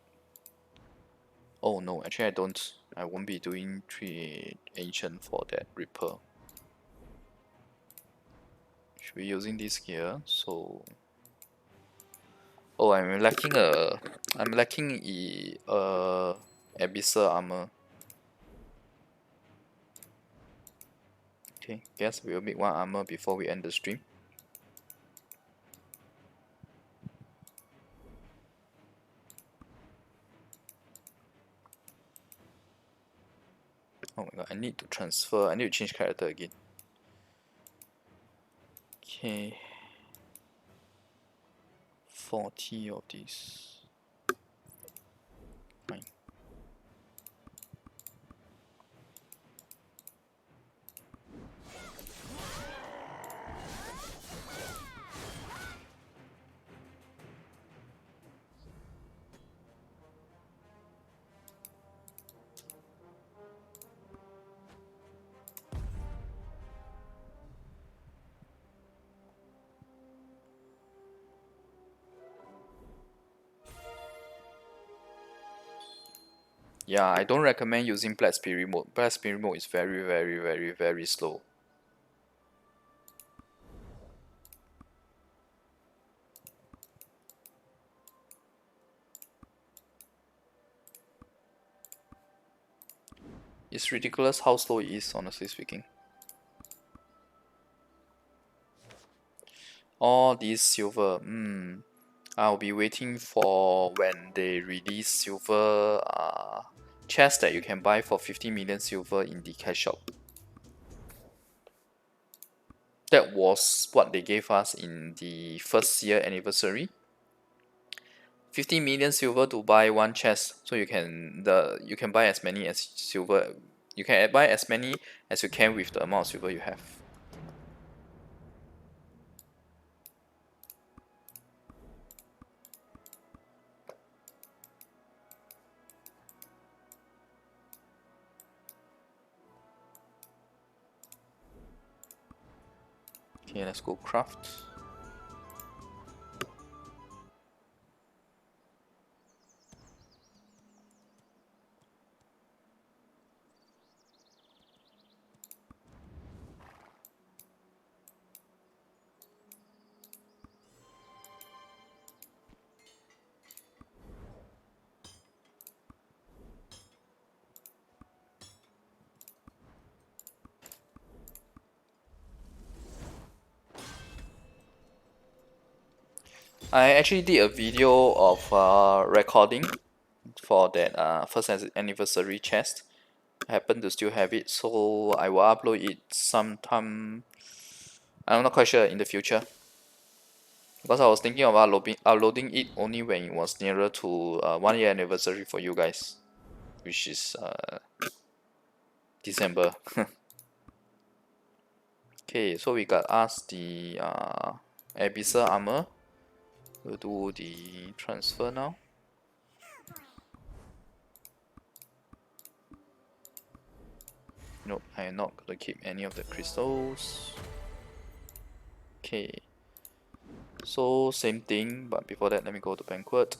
Oh no, actually I don't. I won't be doing 3 ancient for that Reaper. Should be using this gear, so... Oh, I'm lacking Abyssal armor. Okay, guess we'll make 1 armor before we end the stream. Oh my god, I need to transfer, I need to change character again. Okay. 40 of these. Fine. Yeah, I don't recommend using Black Spirit mode. Black Spirit mode is very slow. It's ridiculous how slow it is, honestly speaking. All these silver, I'll be waiting for when they release silver chests that you can buy for 50 million silver in the cash shop. That was what they gave us in the first year anniversary. 50 million silver to buy 1 chest, so you can buy as many as silver. You can buy as many as you can with the amount of silver you have. Okay, let's go craft. I actually did a video of recording for that first anniversary chest. I happen to still have it, so I will upload it sometime. I'm not quite sure in the future, because I was thinking of uploading it only when it was nearer to 1 year anniversary for you guys, which is December. Okay, so we got us the Abyssal armor. We'll do the transfer now. Nope, I'm not gonna keep any of the crystals. Okay, so same thing, but before that, let me go to banquet.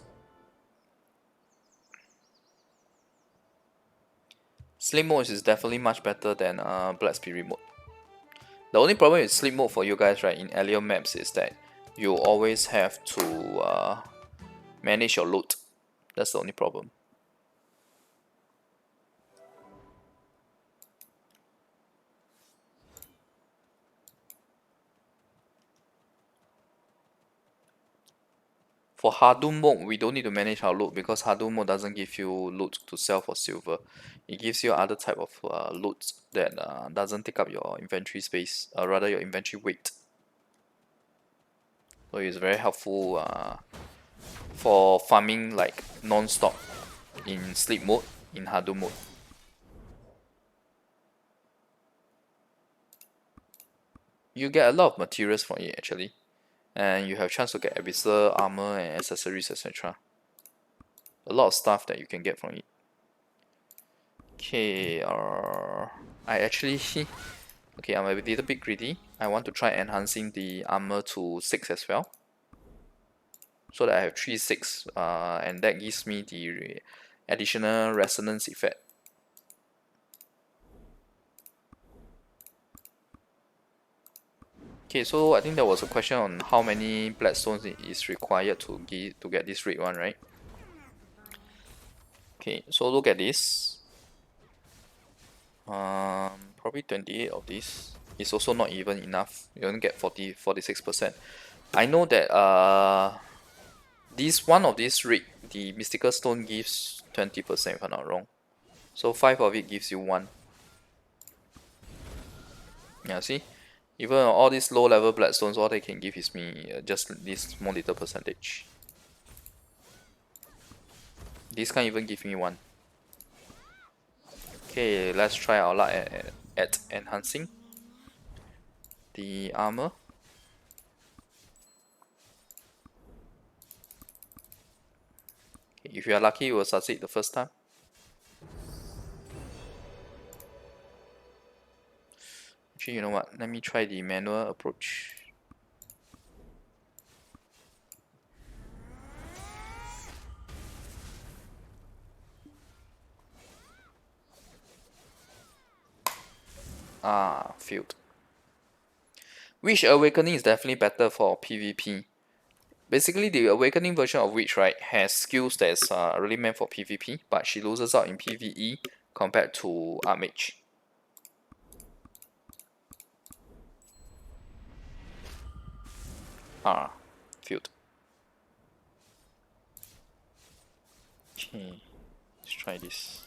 Sleep mode is definitely much better than Black Spirit mode. The only problem with sleep mode for you guys, right, in earlier maps is that you always have to manage your loot. That's the only problem. For Hardum mode, we don't need to manage our loot because Hardum mode doesn't give you loot to sell for silver. It gives you other type of loot that doesn't take up your inventory space, rather your inventory weight. So it's very helpful for farming like non-stop in sleep mode, in Hardum mode. You get a lot of materials from it actually, and you have chance to get abyssal armor and accessories, etc. A lot of stuff that you can get from it. Okay, I actually okay, I'm a little bit greedy. I want to try enhancing the armor to 6 as well, so that I have 3 6, and that gives me the additional resonance effect. Okay, so I think there was a question on how many bloodstones is required to get this red one, right? Okay, so look at this. Probably 28 of this. It's also not even enough. You only get 46%. I know that this one of this rig, the mystical stone gives 20% if I'm not wrong. So 5 of it gives you 1. Yeah, see? Even all these low level bloodstones, all they can give is me just this small little percentage. This can't even give me 1. Okay, let's try our luck at enhancing the armor. Okay, if you are lucky, you will succeed the first time. Actually, you know what? Let me try the manual approach. Ah, failed. Witch Awakening is definitely better for PvP. Basically, the Awakening version of Witch, right, has skills that's really meant for PvP, but she loses out in PvE compared to Archmage. Ah, failed. Okay, let's try this.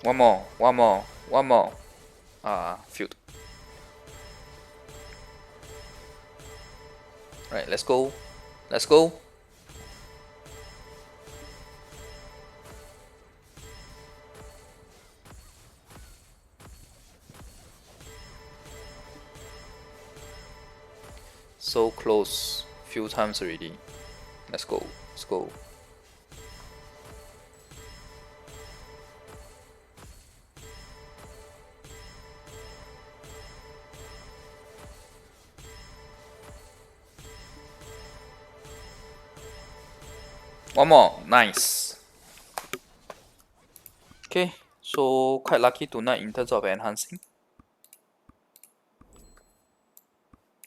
One more, one more, one more. Ah, failed. Right, let's go. Let's go. So close. Few times already. Let's go. Let's go. One more. Nice. Okay, so quite lucky tonight in terms of enhancing.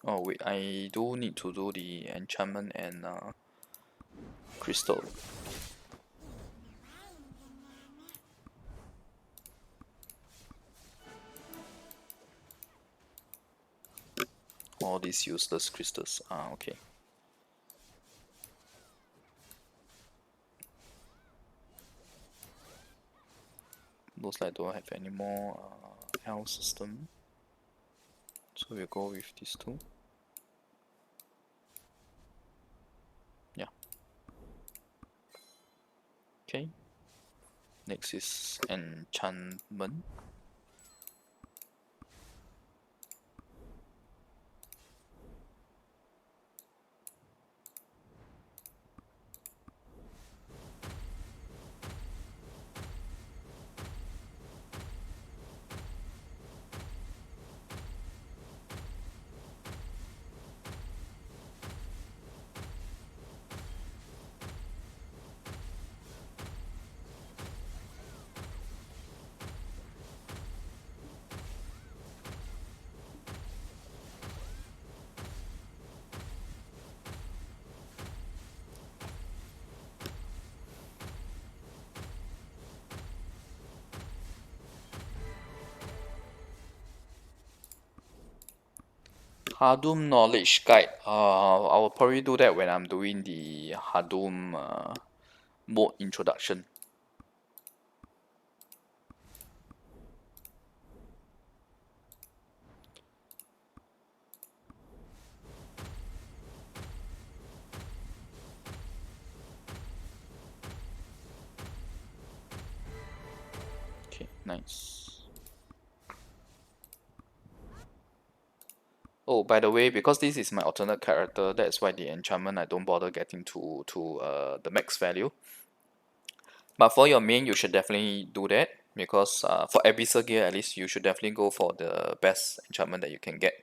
Oh wait, I do need to do the enchantment and crystal. All these useless crystals. Ah, okay. Looks like I don't have any more health system. So we'll go with these two. Yeah. Okay. Next is enchantment. Hadum Knowledge Guide. I will probably do that when I'm doing the Hadum mode introduction. Okay, nice. Oh, by the way, because this is my alternate character, that's why the enchantment I don't bother getting to the max value. But for your main, you should definitely do that because for Abyssal gear at least, you should definitely go for the best enchantment that you can get.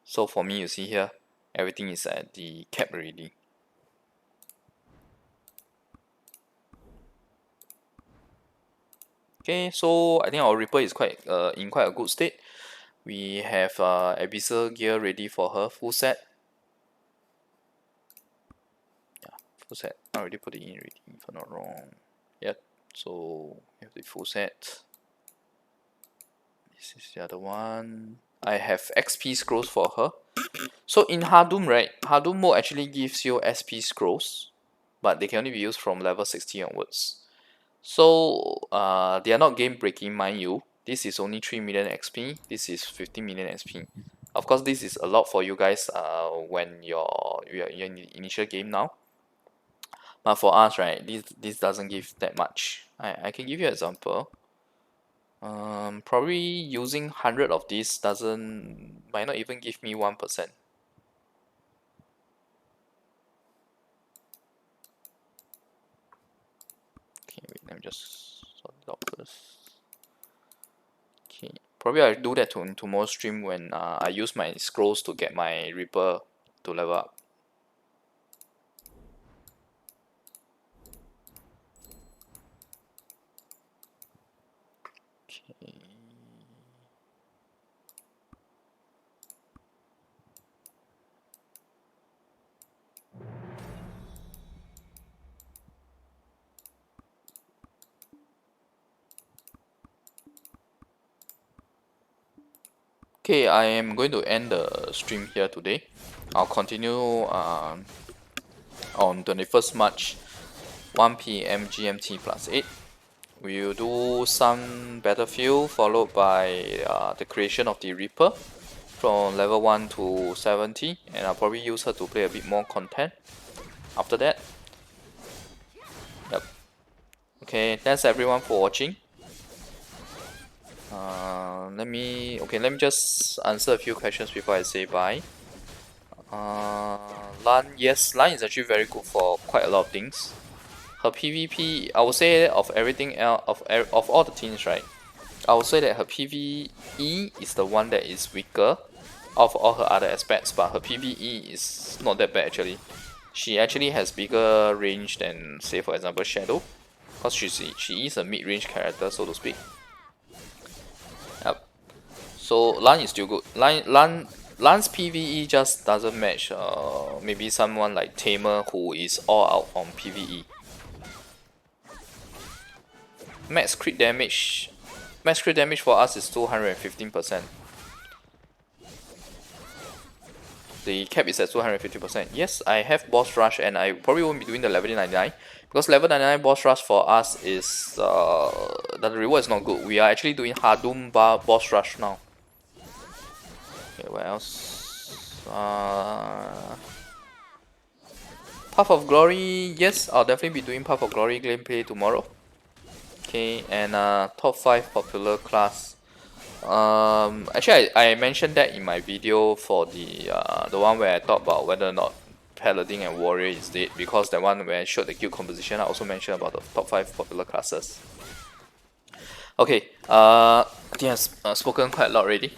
So for me, you see here, everything is at the cap already. Okay, so I think our Reaper is quite in quite a good state. We have Abyssal gear ready for her, full set. Yeah, full set. I already put it in already, if I'm not wrong. Yep, so we have the full set. This is the other one. I have XP scrolls for her. So in Hadum, right, Hadum mode actually gives you SP scrolls, but they can only be used from level 60 onwards. So they are not game breaking, mind you. This is only 3 million XP. This is 15 million XP. Of course, this is a lot for you guys when you're in the initial game now. But for us, right, this doesn't give that much. I can give you an example. Probably using 100 of this might not even give me 1%. Okay, wait, let me just sort it out first. Okay, probably I'll do that in tomorrow's stream when I use my scrolls to get my Reaper to level up. Okay. Okay, I am going to end the stream here today. I'll continue on 21st March, 1 PM GMT plus 8. We'll do some battlefield followed by the creation of the Reaper from level 1 to 70, and I'll probably use her to play a bit more content after that. Yep. Okay, thanks everyone for watching. Let me just answer a few questions before I say bye. Lan, yes, Lan is actually very good for quite a lot of things. Her PvP, I would say of everything else, of all the teams, right? I would say that her PvE is the one that is weaker of all her other aspects, but her PvE is not that bad actually. She actually has bigger range than, say, for example, Shadow, because she is a mid-range character, so to speak. Yep. So Lan is still good. Lan's PvE just doesn't match maybe someone like Tamer who is all out on PvE. Max crit damage for us is 215%. The cap is at 250%. Yes, I have boss rush and I probably won't be doing the level 99 because level 99 boss rush for us is the reward is not good. We are actually doing Hadum boss rush now. Okay, what else? Path of Glory, yes, I'll definitely be doing Path of Glory gameplay tomorrow. Okay, and top 5 popular class. Actually, I mentioned that in my video for the one where I talked about whether or not Paladin and Warrior is dead, because that one where I showed the guild composition, I also mentioned about the top 5 popular classes. Okay, I think I've spoken quite a lot already.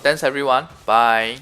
Thanks everyone, bye.